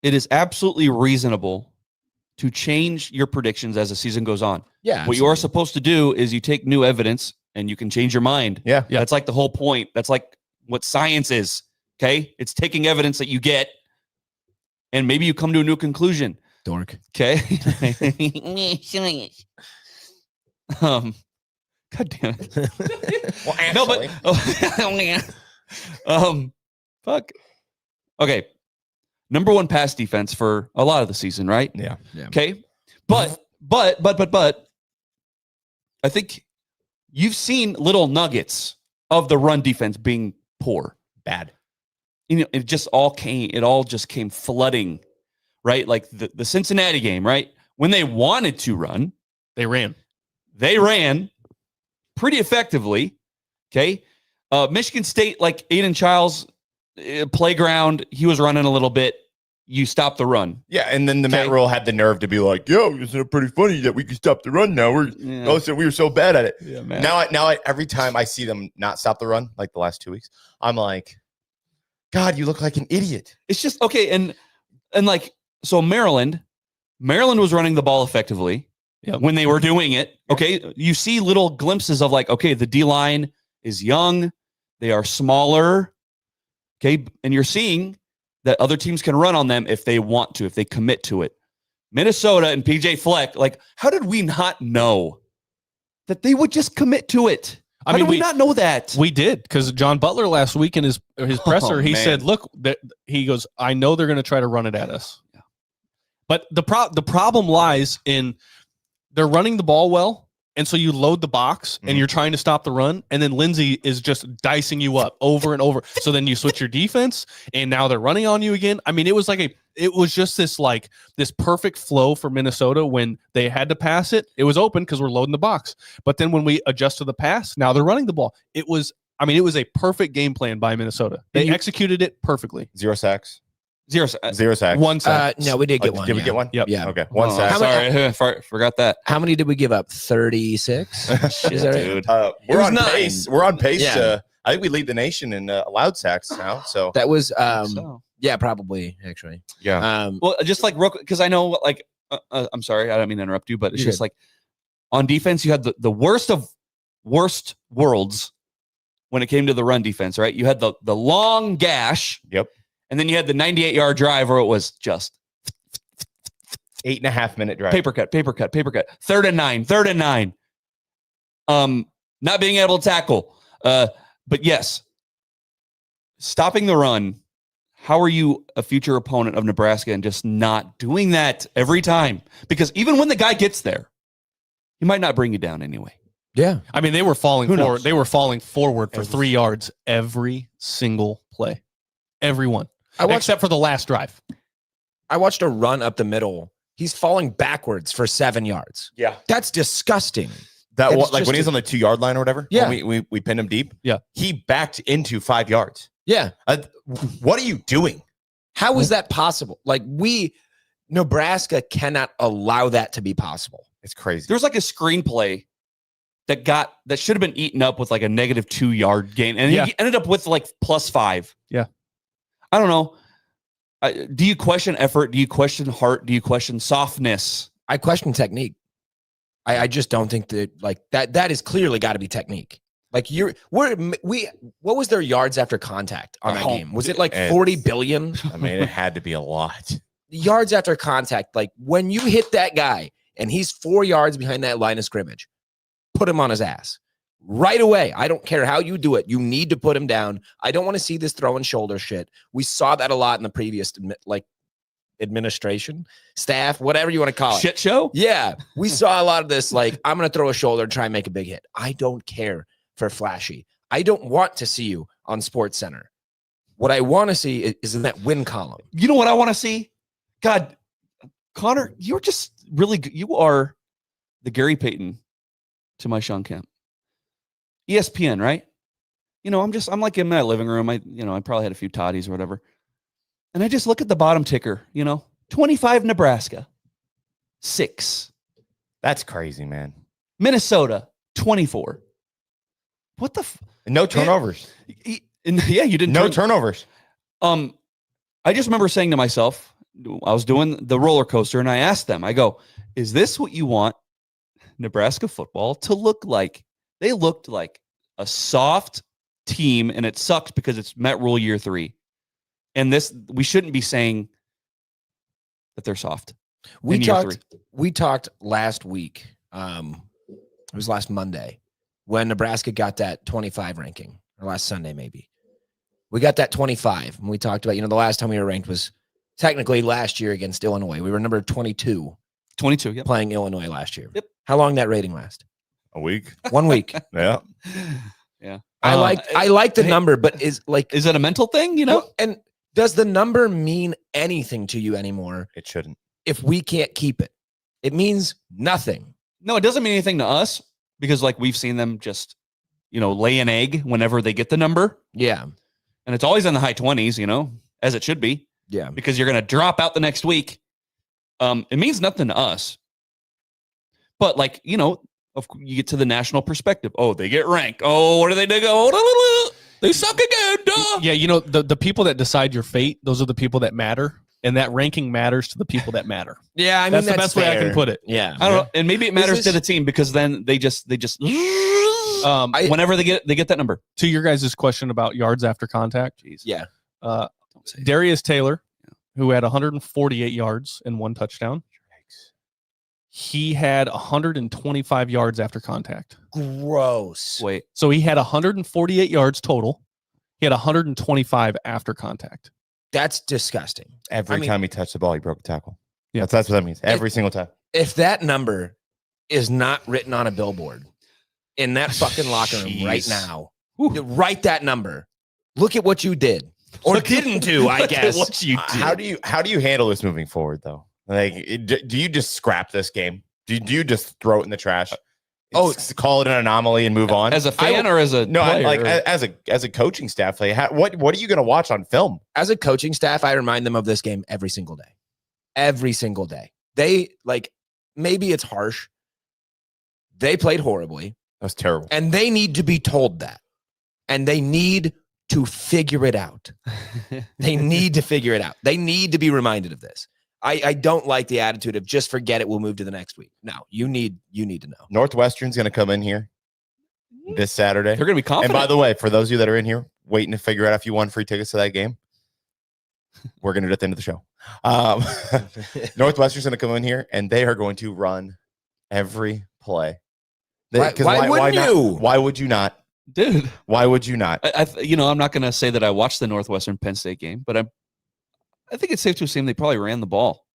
[SPEAKER 3] is absolutely reasonable to change your predictions as the season goes on.
[SPEAKER 5] Yeah.
[SPEAKER 3] What you are supposed to do is you take new evidence and you can change your mind.
[SPEAKER 6] Yeah.
[SPEAKER 3] That's like the whole point. That's like what science is. Okay. It's taking evidence that you get and maybe you come to a new conclusion.
[SPEAKER 5] Dork.
[SPEAKER 3] Okay. God damn it.
[SPEAKER 6] Well,
[SPEAKER 3] No, but fuck. Okay. Number one pass defense for a lot of the season, right?
[SPEAKER 6] Yeah.
[SPEAKER 3] Okay. But I think you've seen little nuggets of the run defense being poor.
[SPEAKER 6] Bad.
[SPEAKER 3] You know, it all just came flooding, right? Like the Cincinnati game, right? When they wanted to run,
[SPEAKER 4] They ran.
[SPEAKER 3] they ran pretty effectively. Okay. Michigan State, like Aiden Childs, playground, he was running a little bit. You stop the run.
[SPEAKER 6] Yeah, and then the Matt Rule had the nerve to be like, "Yo, isn't it pretty funny that we can stop the run now? So we were so bad at it.
[SPEAKER 3] Yeah, man.
[SPEAKER 6] Now, every time I see them not stop the run, like the last 2 weeks, I'm like, God, you look like an idiot.
[SPEAKER 3] It's just okay, and like so Maryland was running the ball effectively when they were doing it. Okay, you see little glimpses of like, okay, the D line is young, they are smaller. Okay, and you're seeing that other teams can run on them if they want to, if they commit to it. Minnesota and PJ Fleck, like, how did we not know that they would just commit to it? How did we not know that?
[SPEAKER 4] We did, because John Butler last week in his presser, he said, "Look, he goes, I know they're going to try to run it at us." Yeah. But the problem lies in they're running the ball well, and so you load the box and you're trying to stop the run, and then Lindsey is just dicing you up over and over. So then you switch your defense, and now they're running on you again. I mean, it was just this perfect flow for Minnesota when they had to pass it. It was open because we're loading the box. But then when we adjust to the pass, now they're running the ball. It was a perfect game plan by Minnesota. They executed it perfectly.
[SPEAKER 6] 0 sacks.
[SPEAKER 3] 0 sacks.
[SPEAKER 6] 0 sacks.
[SPEAKER 4] 1 sack.
[SPEAKER 5] No, we did get one.
[SPEAKER 6] Did we get one?
[SPEAKER 4] Yep.
[SPEAKER 5] Yeah.
[SPEAKER 6] Okay. 1 sack.
[SPEAKER 3] Sorry, forgot that.
[SPEAKER 5] How many did we give up? 36? Is that right?
[SPEAKER 3] Dude.
[SPEAKER 6] We're on
[SPEAKER 5] 9.
[SPEAKER 6] pace. We're on pace.
[SPEAKER 5] Yeah.
[SPEAKER 6] I think we lead the nation in allowed sacks now. So
[SPEAKER 5] That was
[SPEAKER 3] So.
[SPEAKER 5] yeah, probably actually.
[SPEAKER 6] yeah.
[SPEAKER 3] Well, just like real quick, because I know, like, I'm sorry, I don't mean to interrupt you, but it's
[SPEAKER 5] You're
[SPEAKER 3] just like on defense, you had the worst of worst worlds when it came to the run defense, right? You had the long gash.
[SPEAKER 6] Yep.
[SPEAKER 3] And then you had the 98-yard drive where it was just
[SPEAKER 6] 8.5 minute drive.
[SPEAKER 3] paper cut. 3rd and 9. Not being able to tackle. But yes, stopping the run. How are you a future opponent of Nebraska and just not doing that every time? Because even when the guy gets there, he might not bring you down anyway.
[SPEAKER 5] Yeah.
[SPEAKER 4] I mean, they were falling
[SPEAKER 3] Who
[SPEAKER 4] forward.
[SPEAKER 3] knows?
[SPEAKER 4] They were falling forward for 3 yards every single play. Everyone. Except for the last drive.
[SPEAKER 5] I watched a run up the middle. He's falling backwards for 7 yards.
[SPEAKER 6] Yeah.
[SPEAKER 5] That's disgusting.
[SPEAKER 6] That
[SPEAKER 5] It's
[SPEAKER 6] was like
[SPEAKER 5] just
[SPEAKER 6] when he's on the 2 yard line or whatever.
[SPEAKER 5] Yeah.
[SPEAKER 6] When we pinned him deep.
[SPEAKER 4] Yeah.
[SPEAKER 6] He backed into 5 yards.
[SPEAKER 5] Yeah.
[SPEAKER 6] What are you doing?
[SPEAKER 5] How is that possible? Like Nebraska cannot allow that to be possible.
[SPEAKER 6] It's crazy.
[SPEAKER 3] There's like a screenplay that should have been eaten up with like a negative 2 yard gain. And he ended up with like +5.
[SPEAKER 4] Yeah. I
[SPEAKER 3] I don't know. Do you question effort? Do you question heart? Do you question softness?
[SPEAKER 5] I question technique. I just don't think that like that is clearly got to be technique. Like what was their yards after contact on that game? Was it like 40 billion?
[SPEAKER 6] I mean, it had to be a lot.
[SPEAKER 5] Yards after contact, like when you hit that guy and he's 4 yards behind that line of scrimmage, put him on his ass right away. I don't care how you do it. You need to put him down. I don't want to see this throwing shoulder shit. We saw that a lot in the previous administration, staff, whatever you want to call it.
[SPEAKER 3] Shit show?
[SPEAKER 5] Yeah. We saw a lot of this, like, I'm going to throw a shoulder and try and make a big hit. I don't care for flashy. I don't want to see you on Sports Center. What I want to see is in that win column.
[SPEAKER 3] You know what I want to see? God, Connor, you're just really good. You are the Gary Payton to my Sean Kemp. ESPN, right? You know, I'm like in my living room. I probably had a few toddies or whatever. And I just look at the bottom ticker, 25 Nebraska, 6.
[SPEAKER 6] That's crazy, man.
[SPEAKER 3] Minnesota, 24. What the?
[SPEAKER 6] No turnovers.
[SPEAKER 3] Yeah, you didn't.
[SPEAKER 6] No turnovers.
[SPEAKER 3] I just remember saying to myself, I was doing the roller coaster and I asked them, I go, is this what you want Nebraska football to look like They looked like a soft team, and it sucks because it's Met Rule year 3. And we shouldn't be saying that they're soft.
[SPEAKER 5] We talked last week. It was last Monday when Nebraska got that 25 ranking, or last Sunday maybe. We got that 25, and we talked about, the last time we were ranked was technically last year against Illinois. We were number 22.
[SPEAKER 3] 22, yep.
[SPEAKER 5] Playing Illinois last year.
[SPEAKER 3] Yep.
[SPEAKER 5] How long did that rating last?
[SPEAKER 6] A week.
[SPEAKER 5] 1 week.
[SPEAKER 6] Yeah.
[SPEAKER 3] Yeah.
[SPEAKER 5] I like the number, but is
[SPEAKER 3] it a mental thing,
[SPEAKER 5] And does the number mean anything to you anymore?
[SPEAKER 6] It shouldn't.
[SPEAKER 5] If we can't keep it, it means nothing.
[SPEAKER 3] No, it doesn't mean anything to us because we've seen them just, lay an egg whenever they get the number.
[SPEAKER 5] Yeah.
[SPEAKER 3] And it's always in the high 20s, as it should be.
[SPEAKER 5] Yeah.
[SPEAKER 3] Because you're going to drop out the next week. It means nothing to us. But you get to the national perspective. Oh, they get ranked. Oh, what do they do? They suck again. Duh.
[SPEAKER 4] Yeah, the people that decide your fate, those are the people that matter. And that ranking matters to the people that matter.
[SPEAKER 5] Yeah,
[SPEAKER 4] that's the best way I can put it.
[SPEAKER 5] Yeah.
[SPEAKER 3] I don't know. And maybe it matters to the team because then they just whenever they get that number.
[SPEAKER 4] To your guys' question about yards after contact.
[SPEAKER 3] Jeez.
[SPEAKER 5] Yeah.
[SPEAKER 4] Darius Taylor, who had 148 yards and 1 touchdown. He had 125 yards after contact.
[SPEAKER 5] Gross.
[SPEAKER 3] Wait.
[SPEAKER 4] So he had 148 yards total. He had 125 after contact.
[SPEAKER 5] That's disgusting.
[SPEAKER 6] Every time he touched the ball, he broke a tackle.
[SPEAKER 4] Yeah.
[SPEAKER 6] That's what that means. Every single time.
[SPEAKER 5] If that number is not written on a billboard in that fucking locker room right now, write that number. Look at what you did. Or didn't do, I guess.
[SPEAKER 3] What you did.
[SPEAKER 6] How do you handle this moving forward, though? Do you just scrap this game? Do you just throw it in the trash? Call it an anomaly and move on.
[SPEAKER 3] As a fan or as a player?
[SPEAKER 6] As a coaching staff, what are you going to watch on film?
[SPEAKER 5] As a coaching staff, I remind them of this game every single day. Every single day. They maybe it's harsh. They played horribly.
[SPEAKER 6] That was terrible.
[SPEAKER 5] And they need to be told that. And they need to figure it out. They need to figure it out. They need to be reminded of this. I don't like the attitude of just forget it. We'll move to the next week. No, you need to know.
[SPEAKER 6] Northwestern's going to come in here this Saturday.
[SPEAKER 3] They're going to be confident.
[SPEAKER 6] And by the way, for those of you that are in here waiting to figure out if you won free tickets to that game, we're going to do it at the end of the show. Northwestern's going to come in here and they are going to run every play.
[SPEAKER 5] Why wouldn't you?
[SPEAKER 6] Why would you not?
[SPEAKER 3] Dude,
[SPEAKER 6] why would you not?
[SPEAKER 3] I'm not going to say that I watched the Northwestern Penn State game, but I think it's safe to assume they probably ran the ball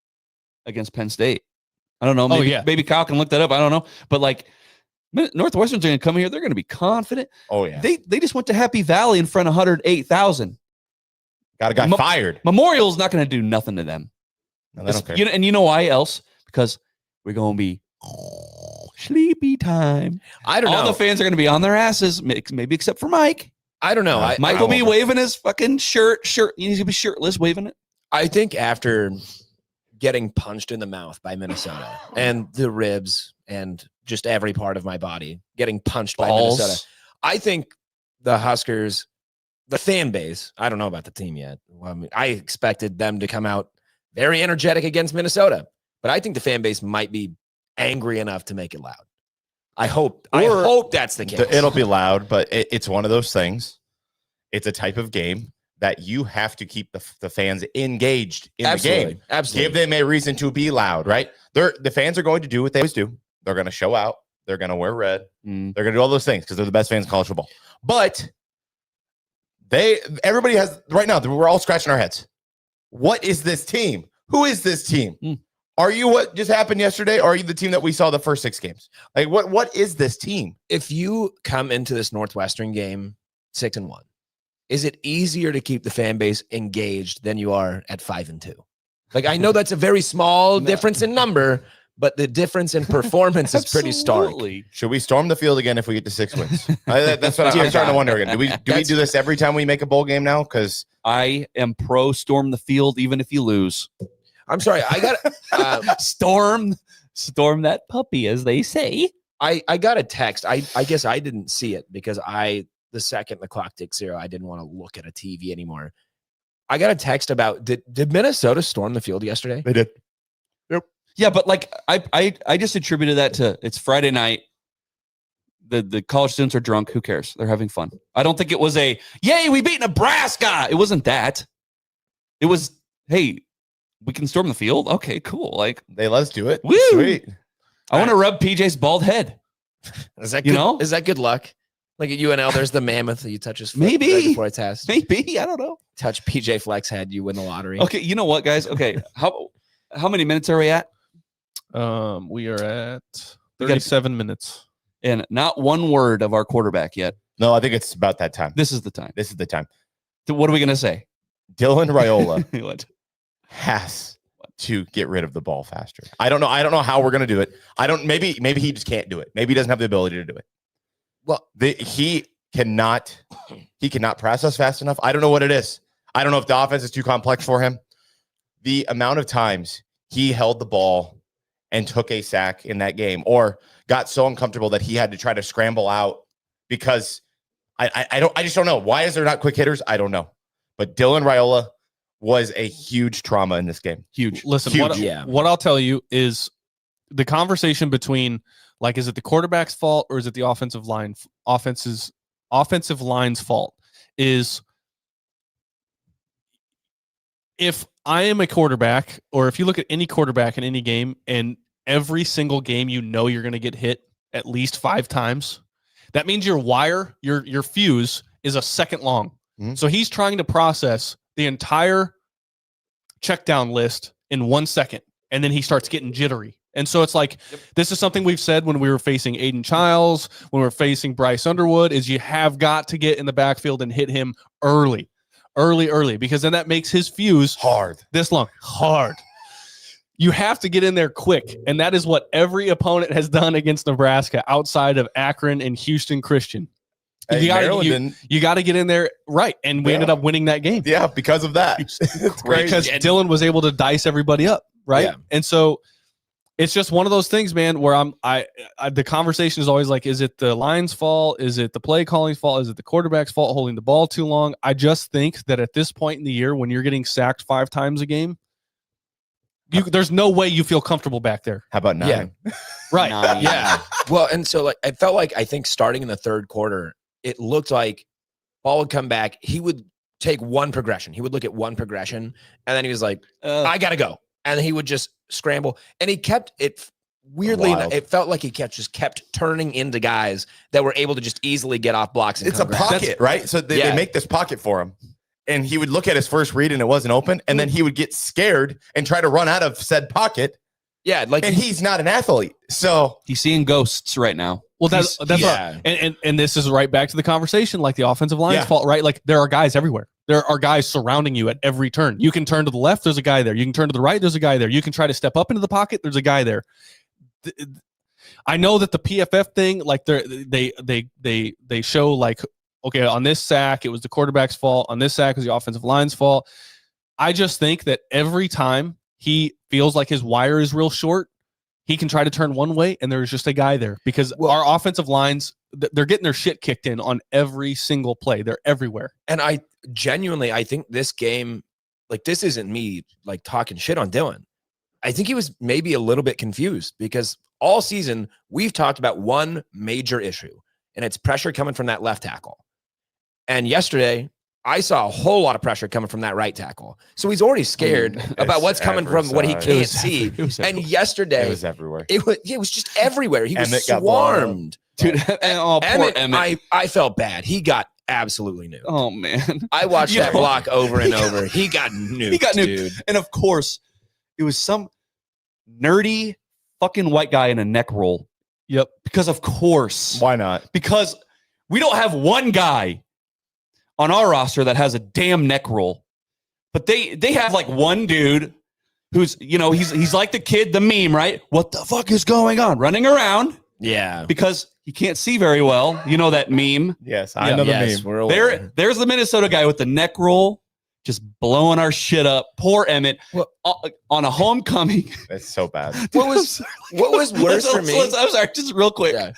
[SPEAKER 3] against Penn State. I don't know. Maybe Kyle can look that up. I don't know. But Northwestern's going to come here. They're going to be confident.
[SPEAKER 6] Oh, yeah.
[SPEAKER 3] They just went to Happy Valley in front of 108,000.
[SPEAKER 6] Got a guy fired.
[SPEAKER 3] Memorial's not going to do nothing to them.
[SPEAKER 6] No, they don't care.
[SPEAKER 3] And you know why else? Because we're going to be sleepy time.
[SPEAKER 5] I don't know.
[SPEAKER 3] All the fans are going to be on their asses, maybe except for Mike.
[SPEAKER 5] I don't know.
[SPEAKER 3] Mike will be waving his fucking shirt. He's going to be shirtless waving it.
[SPEAKER 5] I think after getting punched in the mouth by Minnesota and the ribs and just every part of my body getting punched by Minnesota, I think the Huskers, the fan base, I don't know about the team yet. I expected them to come out very energetic against Minnesota, but I think the fan base might be angry enough to make it loud. I hope that's the case.
[SPEAKER 6] It'll be loud, but it's one of those things. It's a type of game that you have to keep the fans engaged in the game.
[SPEAKER 5] Absolutely.
[SPEAKER 6] Give them a reason to be loud, right? The fans are going to do what they always do. They're going to show out. They're going to wear red. They're going to do all those things because they're the best fans in college football. But everybody has right now. We're all scratching our heads. What is this team? Who is this team? Are you what just happened yesterday? Or are you the team that we saw the first 6 games? What is this team?
[SPEAKER 5] If you come into this Northwestern game 6-1, is it easier to keep the fan base engaged than you are at 5-2? I know that's a very small difference in number, but the difference in performance is pretty stark.
[SPEAKER 6] Should we storm the field again if we get to 6 wins? That's what I'm starting to wonder again. Do we do this every time we make a bowl game now? Because
[SPEAKER 3] I am pro storm the field even if you lose.
[SPEAKER 5] I'm sorry. I got
[SPEAKER 3] storm that puppy, as they say.
[SPEAKER 5] I got a text. I guess I didn't see it because the second the clock ticks 0, I didn't want to look at a TV anymore. I got a text about did Minnesota storm the field yesterday?
[SPEAKER 6] They did.
[SPEAKER 3] Yep. Yeah, but I just attributed that to it's Friday night. the college students are drunk. Who cares? They're having fun. I don't think it was a, yay, we beat Nebraska. It wasn't that. It was, hey, we can storm the field. Okay, cool. Like,
[SPEAKER 6] they let us do it.
[SPEAKER 3] Woo!
[SPEAKER 6] Sweet.
[SPEAKER 3] I want to rub PJ's bald head.
[SPEAKER 5] Is that good? Is that good luck? Like at UNL, there's the mammoth that you touch his foot
[SPEAKER 3] Maybe.
[SPEAKER 5] right before a test.
[SPEAKER 3] Maybe. I don't know.
[SPEAKER 5] Touch PJ Flex head, you win the lottery.
[SPEAKER 3] Okay, you know what, guys? Okay, how many minutes are we at?
[SPEAKER 4] We are at 37 minutes.
[SPEAKER 3] And not one word of our quarterback yet.
[SPEAKER 6] No, I think it's about that time.
[SPEAKER 3] This is the time.
[SPEAKER 6] This is the time.
[SPEAKER 3] So what are we going to say?
[SPEAKER 6] Dylan Raiola
[SPEAKER 3] What?
[SPEAKER 6] has to get rid of the ball faster. I don't know how we're going to do it. Maybe he just can't do it. Maybe he doesn't have the ability to do it. Well, he cannot press us fast enough. I don't know what it is. I don't know if the offense is too complex for him. The amount of times he held the ball and took a sack in that game, or got so uncomfortable that he had to try to scramble out because I just don't know. Why is there not quick hitters? I don't know. But Dylan Raiola was a huge trauma in this game.
[SPEAKER 3] Huge.
[SPEAKER 4] Listen,
[SPEAKER 3] Huge.
[SPEAKER 4] What I'll tell you is the conversation between, like, is it the quarterback's fault or is it the offensive line's fault? Is if I am a quarterback, or if you look at any quarterback in any game, and every single game you're going to get hit at least 5 times, that means your wire, your fuse is a second long. Mm-hmm. So he's trying to process the entire check down list in 1 second, and then he starts getting jittery. And so it's like, This is something we've said when we were facing Aiden Childs, when we were facing Bryce Underwood, is you have got to get in the backfield and hit him early, because then that makes his fuse
[SPEAKER 6] hard.
[SPEAKER 4] This long. Hard. You have to get in there quick. And that is what every opponent has done against Nebraska outside of Akron and Houston Christian.
[SPEAKER 6] Hey,
[SPEAKER 4] you got to get in there right. And we ended up winning that game.
[SPEAKER 6] Yeah, because of that.
[SPEAKER 4] Because Dylan was able to dice everybody up, right? Yeah. And so it's just one of those things, man, where the conversation is always like, is it the line's fault? Is it the play calling's fault? Is it the quarterback's fault holding the ball too long? I just think that at this point in the year, when you're getting sacked 5 times a game, there's no way you feel comfortable back there.
[SPEAKER 6] How about 9?
[SPEAKER 5] Yeah.
[SPEAKER 4] Right.
[SPEAKER 5] 9. Yeah. Well, and so like, it felt like, I think starting in the third quarter, it looked like ball would come back. He would take one progression. He would look at one progression, and then he was like, I got to go. And he would just scramble. And he kept it weirdly. It felt like he kept turning into guys that were able to just easily get off blocks. And
[SPEAKER 6] it's a pocket, right? So they make this pocket for him. And he would look at his first read and it wasn't open. And then he would get scared and try to run out of said pocket.
[SPEAKER 5] Yeah.
[SPEAKER 6] And he's not an athlete. So
[SPEAKER 3] he's seeing ghosts right now.
[SPEAKER 4] Well, that's right. And this is right back to the conversation, like the offensive line's fault, right? Like there are guys everywhere. There are guys surrounding you at every turn. You can turn to the left, there's a guy there. You can turn to the right, there's a guy there. You can try to step up into the pocket, there's a guy there. I know that the PFF thing, like they show like, okay, on this sack, it was the quarterback's fault. On this sack, it was the offensive line's fault. I just think that every time he feels like his wire is real short, he can try to turn one way, and there's just a guy there. Because our offensive lines, they're getting their shit kicked in on every single play. They're everywhere.
[SPEAKER 5] And I think this game, like, this isn't me, like, talking shit on Dylan. I think he was maybe a little bit confused because all season we've talked about one major issue, and it's pressure coming from that left tackle. And yesterday, I saw a whole lot of pressure coming from that right tackle. So he's already scared about what's coming from what he can't see. And yesterday,
[SPEAKER 6] it was everywhere.
[SPEAKER 5] It was just everywhere. He was swarmed.
[SPEAKER 3] Dude, poor Emmett.
[SPEAKER 5] I felt bad. He got absolutely nuked.
[SPEAKER 3] Oh, man.
[SPEAKER 5] I watched that block over and over. He got nuked, dude.
[SPEAKER 3] And of course, it was some nerdy fucking white guy in a neck roll.
[SPEAKER 4] Yep.
[SPEAKER 3] Because of course.
[SPEAKER 6] Why not?
[SPEAKER 3] Because we don't have one guy on our roster that has a damn neck roll. But they have like one dude who's, he's like the kid, the meme, right? What the fuck is going on? Running around.
[SPEAKER 5] Yeah.
[SPEAKER 3] Because he can't see very well. You know that meme?
[SPEAKER 6] Yes, I know the
[SPEAKER 3] meme. There's the Minnesota guy with the neck roll just blowing our shit up. Poor Emmett on a homecoming.
[SPEAKER 6] It's so bad.
[SPEAKER 5] What was worse for me?
[SPEAKER 3] I'm sorry, just real quick. Yeah.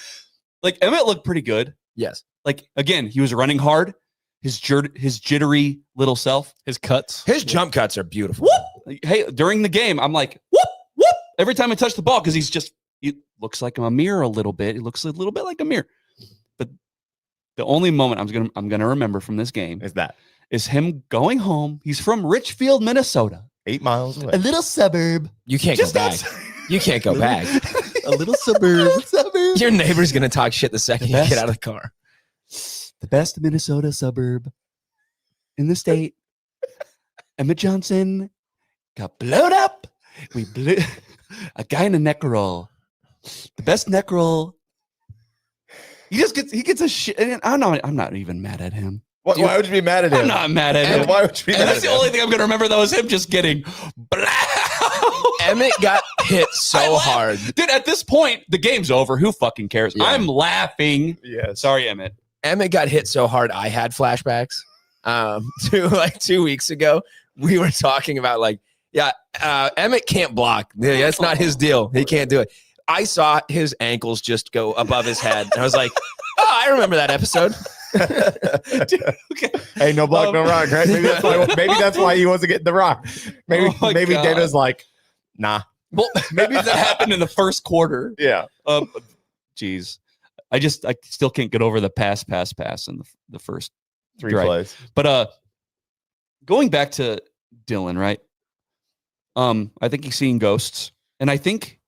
[SPEAKER 3] Like Emmett looked pretty good.
[SPEAKER 5] Yes.
[SPEAKER 3] Like, again, he was running hard. His jittery little self.
[SPEAKER 4] His cuts.
[SPEAKER 5] His jump cuts are beautiful.
[SPEAKER 3] Whoop! Hey, during the game, I'm like, whoop, whoop. Every time I touch the ball, because he looks like a mirror a little bit. He looks a little bit like a mirror. The only moment I'm gonna remember from this game is him going home. He's from Richfield, Minnesota,
[SPEAKER 6] 8 miles away.
[SPEAKER 3] a little suburb.
[SPEAKER 5] You can't go back. You can't go back.
[SPEAKER 3] A little suburb.
[SPEAKER 5] Your neighbor's gonna talk shit the second you
[SPEAKER 3] best.
[SPEAKER 5] get out of the car.
[SPEAKER 3] The best Minnesota suburb in the state. Emmett Johnson got blown up. We blew a guy in a neck roll. The best neck roll. He gets a shit. And I'm not even mad at him.
[SPEAKER 6] Why would you be mad at him?
[SPEAKER 3] I'm not mad at him.
[SPEAKER 6] Why would you be mad at him?
[SPEAKER 3] That's the only thing I'm gonna remember though is him just getting blown.
[SPEAKER 5] Emmett got hit so hard.
[SPEAKER 3] Dude, at this point, the game's over. Who fucking cares?
[SPEAKER 5] Yeah.
[SPEAKER 3] I'm laughing.
[SPEAKER 6] Yeah.
[SPEAKER 3] Sorry, Emmett.
[SPEAKER 5] Emmett got hit so hard, I had flashbacks. To like 2 weeks ago, we were talking about Emmett can't block. Yeah, that's not his deal. He can't do it. I saw his ankles just go above his head. And I was like, oh, I remember that episode.
[SPEAKER 3] Dude, okay.
[SPEAKER 6] Hey, no block, no rock, right? Maybe that's why he wasn't getting the rock. Maybe
[SPEAKER 3] God.
[SPEAKER 6] Dana's like, nah.
[SPEAKER 3] Well, maybe that happened in the first quarter.
[SPEAKER 6] Yeah.
[SPEAKER 3] Geez. I still can't get over the pass in the first
[SPEAKER 6] 3
[SPEAKER 3] drive.
[SPEAKER 6] plays.
[SPEAKER 3] But going back to Dylan, right? I think he's seeing ghosts. And I think,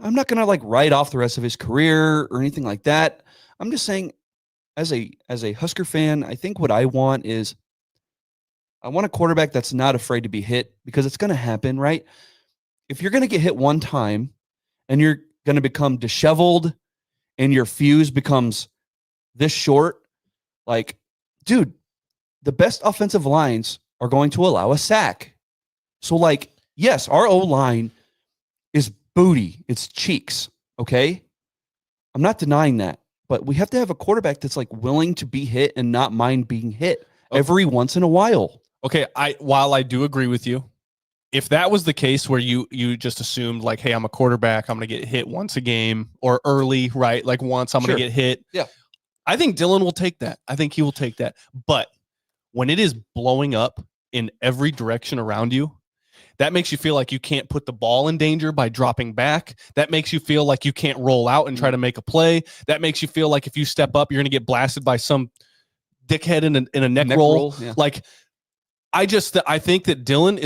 [SPEAKER 3] I'm not gonna write off the rest of his career or anything like that. I'm just saying, as a Husker fan, I think what I want is I want a quarterback that's not afraid to be hit, because it's gonna happen, right? If you're gonna get hit one time and you're gonna become disheveled and your fuse becomes this short, dude, the best offensive lines are going to allow a sack. So yes, our O-line is booty. It's cheeks. Okay. I'm not denying that, but we have to have a quarterback that's willing to be hit and not mind being hit every once in a while.
[SPEAKER 4] Okay. While I do agree with you, if that was the case where you just assumed hey, I'm a quarterback, I'm going to get hit once a game or early, right? Once I'm going to get hit.
[SPEAKER 3] Yeah.
[SPEAKER 4] I think Dylan will take that. I think he will take that. But when it is blowing up in every direction around you, that makes you feel like you can't put the ball in danger by dropping back. That makes you feel like you can't roll out and try to make a play. That makes you feel like if you step up, you're going to get blasted by some dickhead in a neck roll.
[SPEAKER 3] Yeah.
[SPEAKER 4] I think that Dylan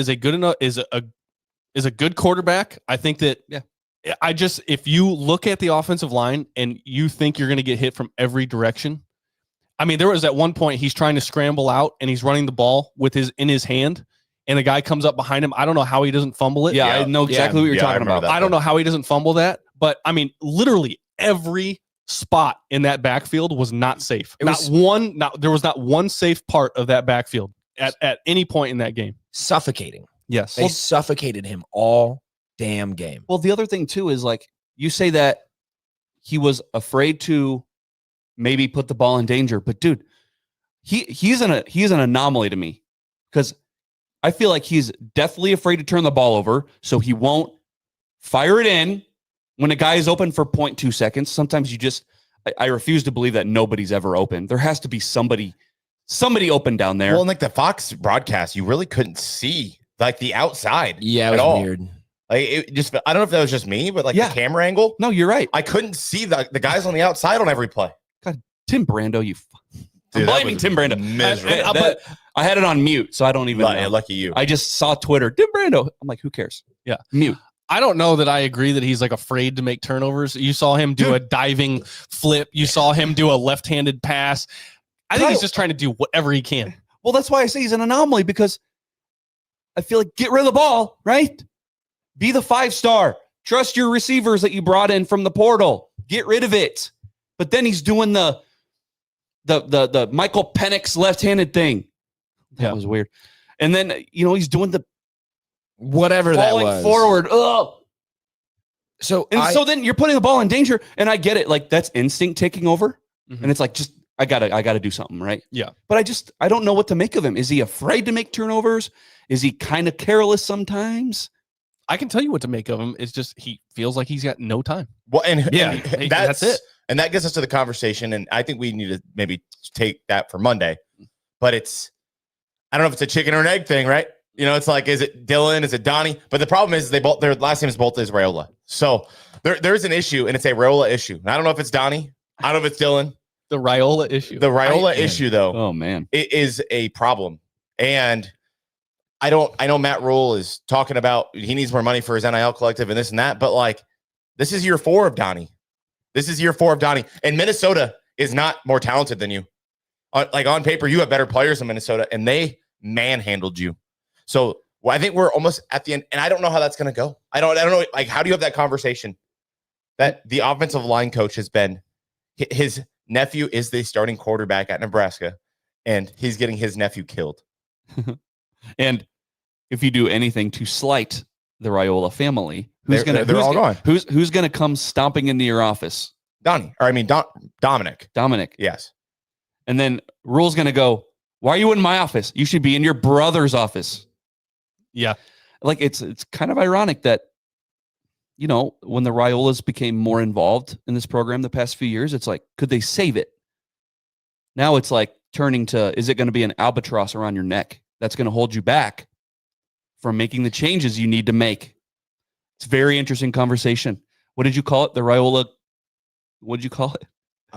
[SPEAKER 4] is a good quarterback. I think that if you look at the offensive line and you think you're going to get hit from every direction. I mean, there was at one point he's trying to scramble out and he's running the ball in his hand. And the guy comes up behind him. I don't know how he doesn't fumble it.
[SPEAKER 3] Yeah, I know exactly what you're talking about.
[SPEAKER 4] I don't know how he doesn't fumble that. But, I mean, literally every spot in that backfield was not safe. There was not one safe part of that backfield at any point in that game.
[SPEAKER 5] Suffocating.
[SPEAKER 4] Yes.
[SPEAKER 5] They suffocated him all damn game.
[SPEAKER 3] Well, the other thing, too, is you say that he was afraid to maybe put the ball in danger. But, dude, he's an anomaly to me, because I feel like he's deathly afraid to turn the ball over, so he won't fire it in when a guy is open for 0.2 seconds. Sometimes I refuse to believe that nobody's ever open. There has to be somebody open down there.
[SPEAKER 6] Well, in the Fox broadcast, you really couldn't see the outside.
[SPEAKER 5] Yeah, it
[SPEAKER 6] at
[SPEAKER 5] was
[SPEAKER 6] all.
[SPEAKER 5] weird.
[SPEAKER 6] I don't know if that was just me, but the camera angle.
[SPEAKER 3] No, you're right.
[SPEAKER 6] I couldn't see the guys on the outside on every play.
[SPEAKER 3] God, Tim Brando, I'm
[SPEAKER 6] Dude,
[SPEAKER 3] blaming Tim Brando.
[SPEAKER 6] Miserable.
[SPEAKER 3] I had it on mute, so I don't even know.
[SPEAKER 6] Lucky you.
[SPEAKER 3] I just saw Twitter, Tim Brando. I'm like, who cares?
[SPEAKER 4] Yeah.
[SPEAKER 3] Mute.
[SPEAKER 4] I don't know that I agree that he's afraid to make turnovers. You saw him do a diving flip. You saw him do a left-handed pass. I think he's just trying to do whatever he can.
[SPEAKER 3] Well, that's why I say he's an anomaly, because I feel like get rid of the ball, right? Be the 5-star. Trust your receivers that you brought in from the portal. Get rid of it. But then he's doing the Michael Penix left-handed thing. That was weird. And then, he's doing the
[SPEAKER 5] whatever that
[SPEAKER 3] falling
[SPEAKER 5] was
[SPEAKER 3] forward. Ugh.
[SPEAKER 5] So
[SPEAKER 3] then you're putting the ball in danger, and I get it. That's instinct taking over.
[SPEAKER 4] Mm-hmm.
[SPEAKER 3] And it's just I gotta do something, right?
[SPEAKER 4] Yeah.
[SPEAKER 3] But I don't know what to make of him. Is he afraid to make turnovers? Is he kind of careless sometimes?
[SPEAKER 4] I can tell you what to make of him. It's just he feels like he's got no time.
[SPEAKER 6] Well, and
[SPEAKER 4] that's it.
[SPEAKER 6] And that gets us to the conversation. And I think we need to maybe take that for Monday. But I don't know if it's a chicken or an egg thing, right? It's is it Dylan? Is it Donnie? But the problem is their last name is both Israela. So there's an issue, and it's a Raiola issue. And I don't know if it's Donnie. I don't know if it's Dylan.
[SPEAKER 4] The Raiola issue.
[SPEAKER 6] The Raiola issue, though,
[SPEAKER 3] Oh man,
[SPEAKER 6] it is a problem. And I know Matt Rule is talking about he needs more money for his NIL collective and this and that, but like this is year 4 of Donnie. And Minnesota is not more talented than you. Like on paper, you have better players in Minnesota, and they manhandled you. So I think we're almost at the end, and I don't know how that's going to go. I don't know. Like, how do you have that conversation? That the offensive line coach has been, his nephew is the starting quarterback at Nebraska, and he's getting his nephew killed.
[SPEAKER 3] And if you do anything to slight the Raiola family, who's
[SPEAKER 6] they're all gone.
[SPEAKER 3] Who's going to come stomping into your office?
[SPEAKER 6] Dominic.
[SPEAKER 3] Dominic.
[SPEAKER 6] Yes.
[SPEAKER 3] And then Rule's going to go, why are you in my office? You should be in your brother's office.
[SPEAKER 4] Yeah.
[SPEAKER 3] Like it's kind of ironic that, you know, when the Raiolas became more involved in this program the past few years, it's like, could they save it? Now it's like turning to, is it going to be an albatross around your neck that's going to hold you back from making the changes you need to make? It's a very interesting conversation. What did you call it? The Raiola, what did you call it?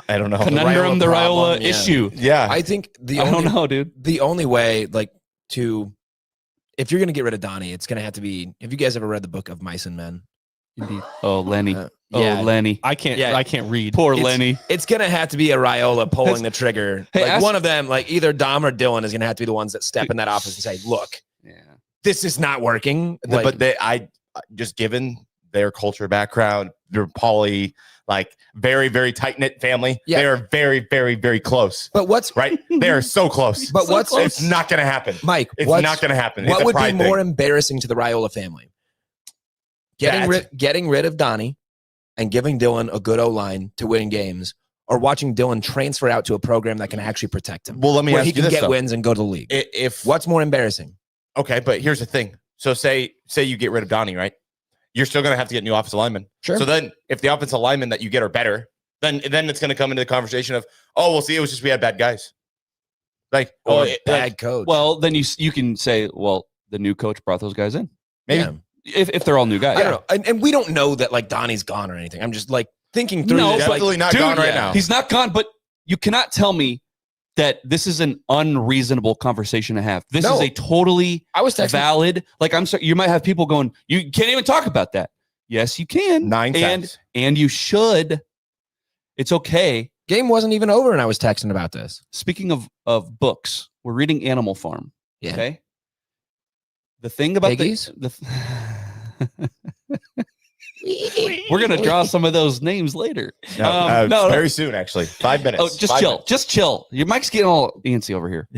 [SPEAKER 6] I don't know.
[SPEAKER 3] Conundrum, the Raiola issue.
[SPEAKER 6] Yeah.
[SPEAKER 5] I think
[SPEAKER 3] I don't know, dude.
[SPEAKER 5] the only way, like, if you're going to get rid of Donnie, it's going to have to be, have you guys ever read the book of Mice and Men?
[SPEAKER 3] Indeed. Oh, Lenny.
[SPEAKER 5] Yeah.
[SPEAKER 3] Oh, Lenny.
[SPEAKER 4] I can't read.
[SPEAKER 3] Poor
[SPEAKER 5] It's-
[SPEAKER 3] Lenny.
[SPEAKER 5] It's going to have to be a Raiola pulling the trigger.
[SPEAKER 3] Hey,
[SPEAKER 5] like
[SPEAKER 3] ask-
[SPEAKER 5] one of them, like either Dom or Dylan is going to have to be the ones that step in that office and say, look,
[SPEAKER 3] Yeah.
[SPEAKER 5] this is not working. Like,
[SPEAKER 6] But I just given their culture background, they're poly, like very, very tight knit family.
[SPEAKER 5] Yeah.
[SPEAKER 6] They are very, very, very close.
[SPEAKER 5] but what's,
[SPEAKER 6] Right? They are so close.
[SPEAKER 5] but what's,
[SPEAKER 6] It's not going to happen.
[SPEAKER 5] Mike,
[SPEAKER 6] It's
[SPEAKER 5] what's-
[SPEAKER 6] not going to happen. It's
[SPEAKER 5] what
[SPEAKER 6] a
[SPEAKER 5] would be
[SPEAKER 6] pride
[SPEAKER 5] more
[SPEAKER 6] thing.
[SPEAKER 5] embarrassing to the Raiola family?
[SPEAKER 6] That.
[SPEAKER 5] Getting rid of Donnie and giving Dylan a good O-line to win games, or watching Dylan transfer out to a program that can actually protect him,
[SPEAKER 6] Well, let me
[SPEAKER 5] where
[SPEAKER 6] ask
[SPEAKER 5] he
[SPEAKER 6] you
[SPEAKER 5] can
[SPEAKER 6] this,
[SPEAKER 5] get
[SPEAKER 6] though.
[SPEAKER 5] wins and go to the league.
[SPEAKER 6] If
[SPEAKER 5] What's more embarrassing?
[SPEAKER 6] okay, but here's the thing. So say you get rid of Donnie, right? You're still going to have to get new offensive linemen.
[SPEAKER 5] Sure.
[SPEAKER 6] So then if the offensive linemen that you get are better, then it's going to come into the conversation of, oh, well, see, it was just we had bad guys. Like,
[SPEAKER 5] Or
[SPEAKER 6] oh,
[SPEAKER 5] bad coach.
[SPEAKER 3] Well, then you can say, well, the new coach brought those guys in.
[SPEAKER 6] maybe.
[SPEAKER 5] Yeah.
[SPEAKER 3] If they're all new guys.
[SPEAKER 5] I don't know. And we don't know that like Donnie's gone or anything. I'm just like thinking through
[SPEAKER 3] No,
[SPEAKER 5] this.
[SPEAKER 3] but-
[SPEAKER 5] Like,
[SPEAKER 6] Definitely not
[SPEAKER 3] Dude,
[SPEAKER 6] gone right
[SPEAKER 5] yeah.
[SPEAKER 6] now.
[SPEAKER 3] He's not gone, but you cannot tell me that this is an unreasonable conversation to have. This
[SPEAKER 5] No.
[SPEAKER 3] is a totally
[SPEAKER 5] I was texting.
[SPEAKER 3] valid. Like, I'm sorry, you might have people going, you can't even talk about that. Yes, you can.
[SPEAKER 6] 9
[SPEAKER 3] and
[SPEAKER 6] cents.
[SPEAKER 3] and you should. It's okay.
[SPEAKER 5] Game wasn't even over, and I was texting about this.
[SPEAKER 3] Speaking of books, we're reading Animal Farm.
[SPEAKER 5] Yeah.
[SPEAKER 3] Okay. The thing about
[SPEAKER 5] Piggies?
[SPEAKER 3] we're gonna draw some of those names later.
[SPEAKER 6] No,
[SPEAKER 3] no.
[SPEAKER 6] very soon, actually. 5 minutes.
[SPEAKER 3] Oh, just
[SPEAKER 6] 5
[SPEAKER 3] chill.
[SPEAKER 6] minutes.
[SPEAKER 3] Just chill. Your mic's getting all antsy over here.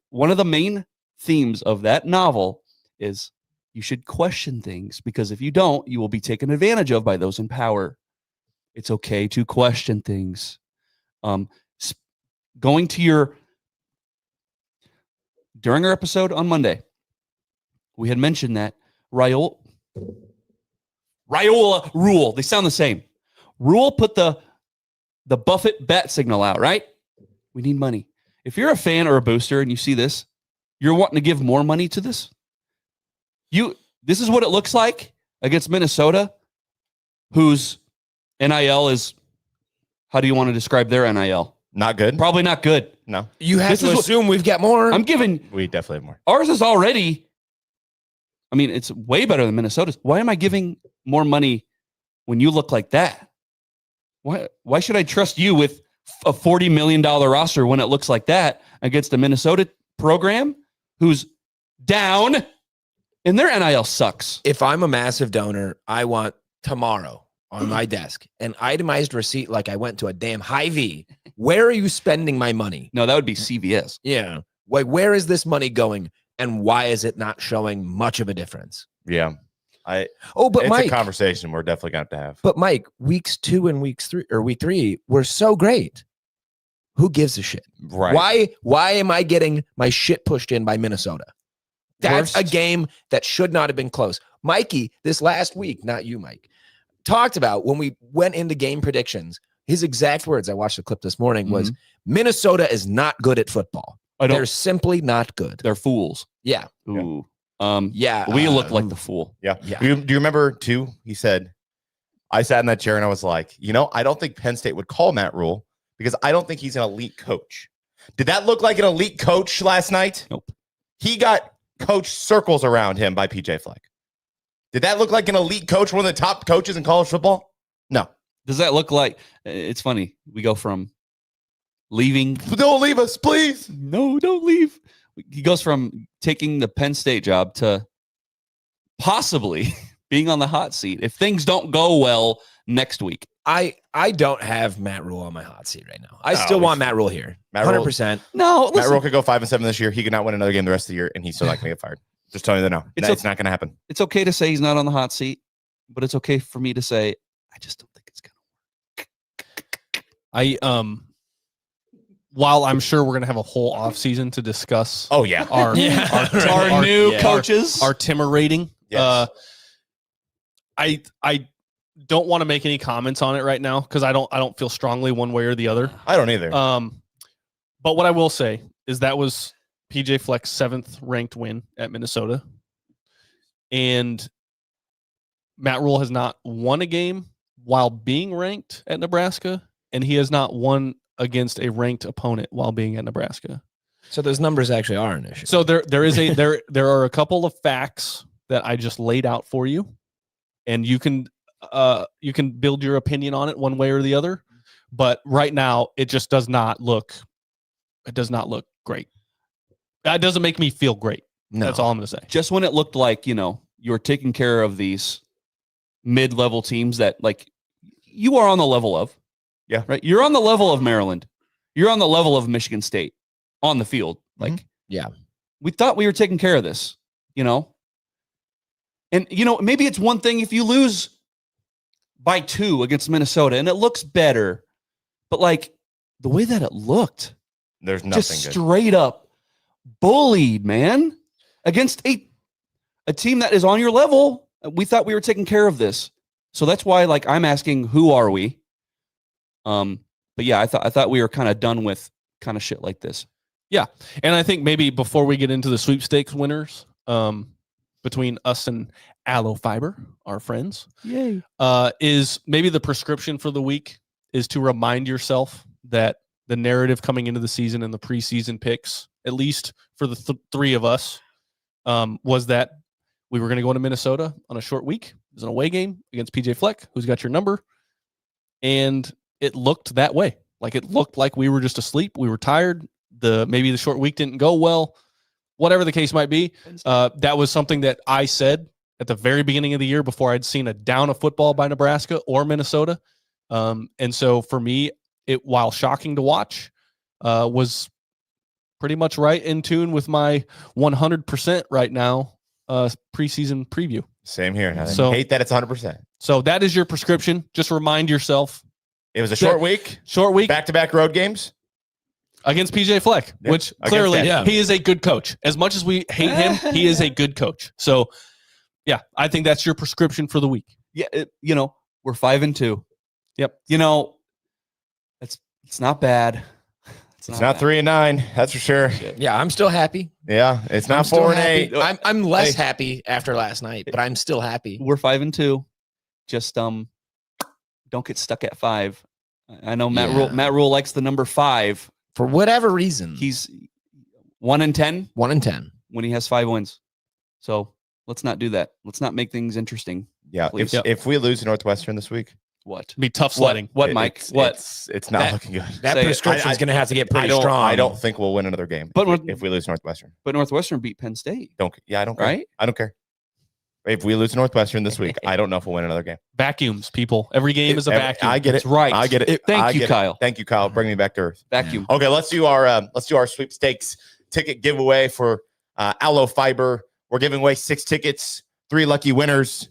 [SPEAKER 3] One of the main themes of that novel is you should question things, because if you don't, you will be taken advantage of by those in power. It's okay to question things. Going to during our episode on Monday, we had mentioned that Raiola Rule, they sound the same. Rule put the Buffett bat signal out, right? We need money. If you're a fan or a booster and you see this, you're wanting to give more money to this. This is what it looks like against Minnesota, whose NIL is, how do you want to describe their NIL?
[SPEAKER 6] Not good.
[SPEAKER 3] Probably not good.
[SPEAKER 6] No,
[SPEAKER 5] You have
[SPEAKER 3] This
[SPEAKER 5] to
[SPEAKER 3] is what-
[SPEAKER 5] assume we've got more.
[SPEAKER 3] I'm giving,
[SPEAKER 6] we definitely have more.
[SPEAKER 3] ours is already, I mean, it's way better than Minnesota's. Why am I giving more money when you look like that? Why should I trust you with a $40 million roster when it looks like that against a Minnesota program who's down and their NIL sucks?
[SPEAKER 5] If I'm a massive donor, I want tomorrow on my desk an itemized receipt like I went to a damn Hy-Vee. Where are you spending my money?
[SPEAKER 3] No, that would be CVS.
[SPEAKER 5] Yeah. Like, where is this money going, and why is it not showing much of a difference?
[SPEAKER 6] Yeah,
[SPEAKER 5] Oh, but
[SPEAKER 6] it's
[SPEAKER 5] Mike,
[SPEAKER 6] a conversation we're definitely going to have.
[SPEAKER 5] but Mike, weeks 2 and week 3 were so great. Who gives a shit?
[SPEAKER 6] Right.
[SPEAKER 5] Why am I getting my shit pushed in by Minnesota? That's a
[SPEAKER 3] Worst.
[SPEAKER 5] game that should not have been close. Mikey, this last week, not you, Mike, talked about when we went into game predictions. His exact words, I watched the clip this morning, was Minnesota is not good at football. They're simply not good.
[SPEAKER 3] They're fools.
[SPEAKER 5] Yeah.
[SPEAKER 3] Ooh.
[SPEAKER 5] Yeah.
[SPEAKER 3] We look like the fool.
[SPEAKER 6] Yeah.
[SPEAKER 5] Yeah.
[SPEAKER 6] Do you remember too? He said, I sat in that chair and I was like, I don't think Penn State would call Matt Rule because I don't think he's an elite coach. Did that look like an elite coach last night?
[SPEAKER 3] Nope.
[SPEAKER 6] He got coach circles around him by PJ Fleck. Did that look like an elite coach, one of the top coaches in college football? No.
[SPEAKER 3] Does that look like it's funny? We go from leaving.
[SPEAKER 6] Don't leave us, please.
[SPEAKER 3] No, don't leave. He goes from taking the Penn State job to possibly being on the hot seat if things don't go well next week.
[SPEAKER 5] I don't have Matt Rule on my hot seat right now. I still want Matt Rule here.
[SPEAKER 6] Matt Rule-
[SPEAKER 5] 100%.
[SPEAKER 3] No,
[SPEAKER 6] Matt Rule could go 5-7 this year. He could not win another game the rest of the year, and he's still not going to get fired. Just telling you that now. It's not going to happen.
[SPEAKER 3] It's okay to say he's not on the hot seat, but it's okay for me to say I just don't think it's going to.
[SPEAKER 4] While I'm sure we're going to have a whole offseason to discuss
[SPEAKER 6] Oh, yeah.
[SPEAKER 4] our
[SPEAKER 3] New coaches.
[SPEAKER 4] our Timmer rating.
[SPEAKER 6] Yes.
[SPEAKER 4] I don't want to make any comments on it right now because I don't feel strongly one way or the other.
[SPEAKER 6] I don't either.
[SPEAKER 4] But what I will say is that was PJ Fleck's 7th ranked win at Minnesota. And Matt Rule has not won a game while being ranked at Nebraska, and he has not won against a ranked opponent while being at Nebraska.
[SPEAKER 5] So those numbers actually are an issue.
[SPEAKER 4] So there are a couple of facts that I just laid out for you, and you can build your opinion on it one way or the other. But right now, it just does not look. It does not look great. That doesn't make me feel great.
[SPEAKER 5] No.
[SPEAKER 4] That's all I'm going to say.
[SPEAKER 3] Just when it looked like, you were taking care of these mid-level teams that like you are on the level of.
[SPEAKER 6] Yeah.
[SPEAKER 3] Right. You're on the level of Maryland. You're on the level of Michigan State on the field. Like,
[SPEAKER 5] yeah,
[SPEAKER 3] we thought we were taking care of this, And, maybe it's one thing if you lose by 2 against Minnesota and it looks better, but like the way that it looked,
[SPEAKER 6] There's nothing
[SPEAKER 3] just
[SPEAKER 6] good.
[SPEAKER 3] straight up bullied, man, against a team that is on your level. We thought we were taking care of this. So that's why, like, I'm asking, who are we? But yeah, I thought we were kind of done with kind of shit like this.
[SPEAKER 4] Yeah, and I think maybe before we get into the sweepstakes winners, between us and Aloe Fiber, our friends,
[SPEAKER 3] Yay.
[SPEAKER 4] is maybe the prescription for the week is to remind yourself that the narrative coming into the season and the preseason picks, at least for the three of us, was that we were going to go into Minnesota on a short week. It was an away game against PJ Fleck, who's got your number, and it looked that way. Like it looked like we were just asleep. We were tired. Maybe the short week didn't go well. Whatever the case might be, that was something that I said at the very beginning of the year before I'd seen a down of football by Nebraska or Minnesota. And so for me, while shocking to watch, was pretty much right in tune with my 100% right now preseason preview.
[SPEAKER 6] Same here. I
[SPEAKER 4] So-
[SPEAKER 6] hate that it's 100%.
[SPEAKER 4] So that is your prescription. Just remind yourself.
[SPEAKER 6] It was a short week,
[SPEAKER 4] Short week
[SPEAKER 6] back-to-back road games.
[SPEAKER 4] against PJ Fleck,
[SPEAKER 6] Yeah,
[SPEAKER 4] which
[SPEAKER 6] against
[SPEAKER 4] clearly
[SPEAKER 6] that.
[SPEAKER 4] he is a good coach. As much as we hate him, he is a good coach. So, yeah, I think that's your prescription for the week.
[SPEAKER 3] Yeah, we're 5-2.
[SPEAKER 4] Yep.
[SPEAKER 3] It's not bad.
[SPEAKER 6] It's not 3-9. That's for sure.
[SPEAKER 5] yeah, I'm still happy.
[SPEAKER 6] Yeah, it's
[SPEAKER 5] I'm
[SPEAKER 6] not
[SPEAKER 5] still
[SPEAKER 6] 4-8.
[SPEAKER 5] happy. I'm less happy after last night, but I'm still happy.
[SPEAKER 3] We're 5-2. Just don't get stuck at 5. I know Matt
[SPEAKER 5] Yeah.
[SPEAKER 3] Rule likes the number 5.
[SPEAKER 5] For whatever reason,
[SPEAKER 3] He's 1-10
[SPEAKER 5] 1-10.
[SPEAKER 3] when he has 5 wins. So let's not do that. Let's not make things interesting.
[SPEAKER 6] Yeah,
[SPEAKER 3] Please.
[SPEAKER 6] if we lose to Northwestern this week,
[SPEAKER 3] What?
[SPEAKER 4] It'd be tough sledding.
[SPEAKER 3] What, Mike? What?
[SPEAKER 6] It's not
[SPEAKER 5] That-
[SPEAKER 6] looking good.
[SPEAKER 5] That
[SPEAKER 3] Say it.
[SPEAKER 5] prescription is going to have to get pretty strong.
[SPEAKER 6] I don't think we'll win another game
[SPEAKER 3] But
[SPEAKER 6] if we lose to Northwestern.
[SPEAKER 3] But Northwestern beat Penn State.
[SPEAKER 6] I don't care.
[SPEAKER 3] Right?
[SPEAKER 6] I don't care. If we lose to Northwestern this week, I don't know if we'll win another game.
[SPEAKER 4] Vacuums, people. Every game is a vacuum.
[SPEAKER 6] I get it.
[SPEAKER 3] That's right.
[SPEAKER 6] I get it.
[SPEAKER 3] Thank
[SPEAKER 6] I
[SPEAKER 3] you,
[SPEAKER 6] get it.
[SPEAKER 3] Kyle.
[SPEAKER 6] Thank you, Kyle. Bring me back to earth.
[SPEAKER 3] Vacuum.
[SPEAKER 6] Okay, let's do our sweepstakes ticket giveaway for Aloe Fiber. We're giving away 6 tickets, 3 lucky winners.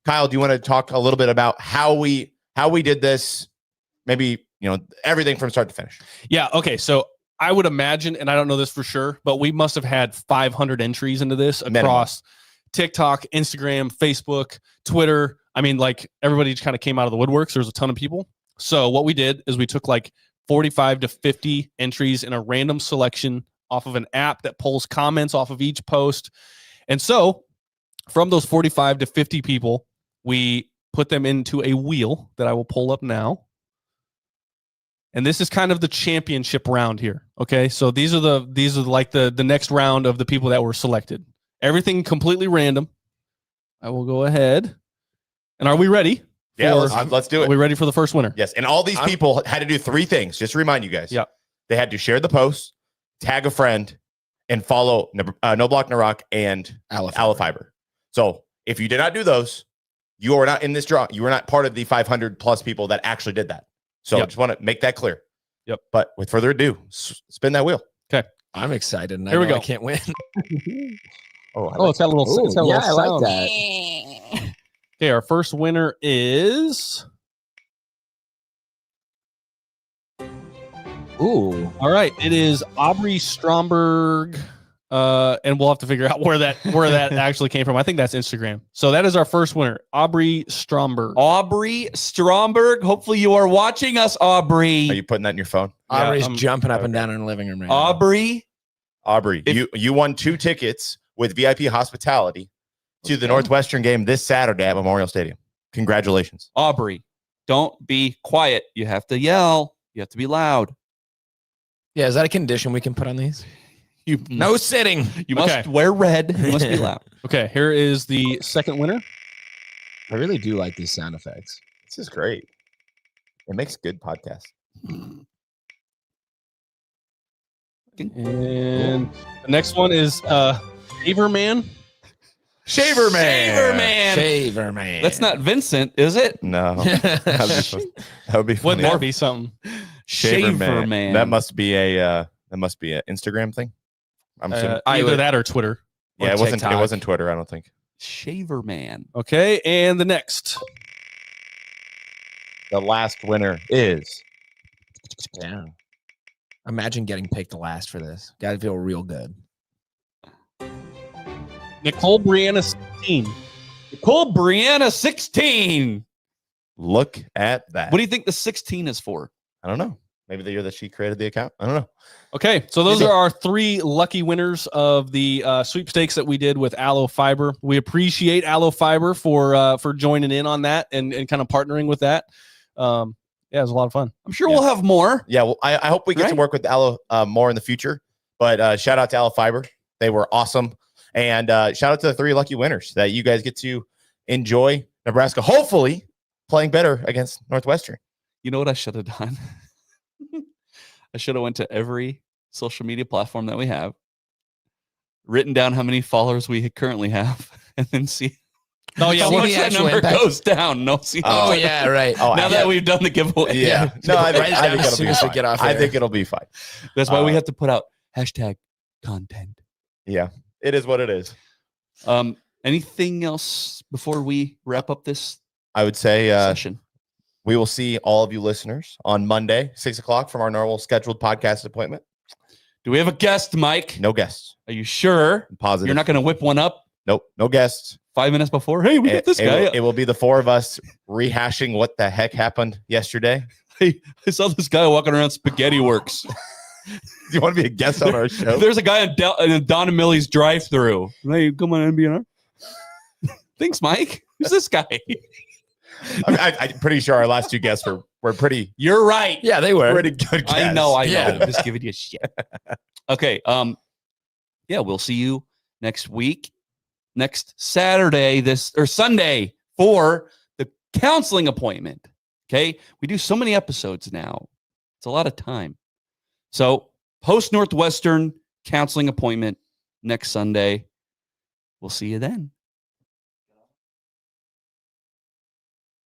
[SPEAKER 6] Kyle, do you want to talk a little bit about how we did this? Maybe, everything from start to finish.
[SPEAKER 4] Yeah. Okay. So I would imagine, and I don't know this for sure, but we must have had 500 entries into this across TikTok, Instagram, Facebook, Twitter. I mean, like everybody just kind of came out of the woodworks. There's a ton of people. So what we did is we took like 45 to 50 entries in a random selection off of an app that pulls comments off of each post. And so from those 45 to 50 people, we put them into a wheel that I will pull up now. And this is kind of the championship round here. Okay. So these are like the next round of the people that were selected. Everything completely random. I will go ahead. And are we ready?
[SPEAKER 6] Yeah, let's do it.
[SPEAKER 4] Are we ready for the first winner?
[SPEAKER 6] Yes. And all these people had to do 3 things. Just to remind you guys.
[SPEAKER 4] Yeah.
[SPEAKER 6] They had to share the post, tag a friend, and follow No Block, No Rock and Fiber. So if you did not do those, you are not in this draw. You are not part of the 500 plus people that actually did that. So I just want to make that clear.
[SPEAKER 4] Yep.
[SPEAKER 6] But with further ado, spin that wheel.
[SPEAKER 4] Okay.
[SPEAKER 5] I'm excited. And
[SPEAKER 4] Here we go.
[SPEAKER 5] I can't win.
[SPEAKER 4] It's got a little. It's got a little
[SPEAKER 5] I like
[SPEAKER 4] sound.
[SPEAKER 5] that.
[SPEAKER 4] Okay, our first winner is.
[SPEAKER 5] Ooh.
[SPEAKER 4] All right, it is Aubrey Stromberg, and we'll have to figure out where that actually came from. I think that's Instagram. So that is our first winner, Aubrey Stromberg.
[SPEAKER 3] Aubrey Stromberg. Hopefully you are watching us, Aubrey.
[SPEAKER 6] Are you putting that in your phone?
[SPEAKER 5] Aubrey's jumping up and down in the living room right
[SPEAKER 3] Aubrey,
[SPEAKER 6] you won 2 tickets with VIP hospitality to the Northwestern game this Saturday at Memorial Stadium. Congratulations.
[SPEAKER 3] Aubrey, don't be quiet. You have to yell. You have to be loud.
[SPEAKER 5] Yeah, is that a condition we can put on these?
[SPEAKER 3] You
[SPEAKER 5] No sitting.
[SPEAKER 3] You must wear red. You must be loud.
[SPEAKER 4] Okay, here is the second winner.
[SPEAKER 5] I really do like these sound effects.
[SPEAKER 6] This is great. It makes good podcasts.
[SPEAKER 4] And the next one is Shaver Man.
[SPEAKER 6] Shaver Man.
[SPEAKER 5] Shaver Man.
[SPEAKER 3] That's not Vincent, is it?
[SPEAKER 6] No. that would be funny.
[SPEAKER 4] Wouldn't that be something?
[SPEAKER 3] Shaver Man.
[SPEAKER 6] That must be an Instagram thing. I'm assuming.
[SPEAKER 4] Either that or Twitter.
[SPEAKER 6] Yeah, it
[SPEAKER 5] TikTok.
[SPEAKER 6] wasn't Twitter, I don't think.
[SPEAKER 3] Shaver Man.
[SPEAKER 4] Okay, and the next.
[SPEAKER 6] The last winner is
[SPEAKER 5] Yeah. Imagine getting picked last for this. Gotta feel real good.
[SPEAKER 4] Nicole Brianna 16.
[SPEAKER 3] Nicole Brianna 16.
[SPEAKER 6] Look at that.
[SPEAKER 3] What do you think the 16 is for?
[SPEAKER 6] I don't know. Maybe the year that she created the account. I don't know.
[SPEAKER 4] Okay, so those are our 3 lucky winners of the sweepstakes that we did with Aloe Fiber. We appreciate Aloe Fiber for joining in on that and kind of partnering with that. Yeah, it was a lot of fun.
[SPEAKER 3] I'm sure we'll have more.
[SPEAKER 6] Yeah, well, I hope we get to work with Aloe more in the future. But shout out to Aloe Fiber. They were awesome. And shout out to the 3 lucky winners that you guys get to enjoy Nebraska, hopefully playing better against Northwestern.
[SPEAKER 3] You know what I should have done? I should have went to every social media platform that we have, written down how many followers we currently have, and then see.
[SPEAKER 4] Oh yeah,
[SPEAKER 3] how much that number goes down.
[SPEAKER 5] Yeah, right.
[SPEAKER 3] Now that we've done the giveaway.
[SPEAKER 6] Yeah. No, I think
[SPEAKER 5] as
[SPEAKER 6] it'll
[SPEAKER 5] soon
[SPEAKER 6] be
[SPEAKER 5] as we
[SPEAKER 6] fine.
[SPEAKER 5] get off
[SPEAKER 6] I
[SPEAKER 5] air.
[SPEAKER 6] think it'll be fine.
[SPEAKER 3] That's why we have to put out #content.
[SPEAKER 6] Yeah, it is what it is.
[SPEAKER 3] Anything else before we wrap up this
[SPEAKER 6] I would say
[SPEAKER 3] session?
[SPEAKER 6] We will see all of you listeners on Monday, 6:00 from our normal scheduled podcast appointment.
[SPEAKER 3] Do we have a guest, Mike?
[SPEAKER 6] No guests.
[SPEAKER 3] Are you sure?
[SPEAKER 6] I'm positive.
[SPEAKER 3] You're not going to whip one up
[SPEAKER 6] Nope. No guests.
[SPEAKER 3] 5 minutes before? Hey, we got this guy.
[SPEAKER 6] It will be the 4 of us rehashing what the heck happened yesterday.
[SPEAKER 3] Hey, I saw this guy walking around Spaghetti Works.
[SPEAKER 6] Do you want to be a guest on our show?
[SPEAKER 3] There's a guy in Don and Millie's drive-through. Hey, come on, NBNR. Thanks, Mike. Who's this guy?
[SPEAKER 6] I'm pretty sure our last 2 guests were pretty.
[SPEAKER 3] You're right.
[SPEAKER 5] Yeah, they were.
[SPEAKER 6] Pretty good guests.
[SPEAKER 3] I know.
[SPEAKER 5] Yeah.
[SPEAKER 3] I'm just giving you shit. Okay. Yeah, we'll see you next week, next Saturday, Sunday for the counseling appointment. Okay. We do so many episodes now. It's a lot of time. So post Northwestern counseling appointment next Sunday. We'll see you then.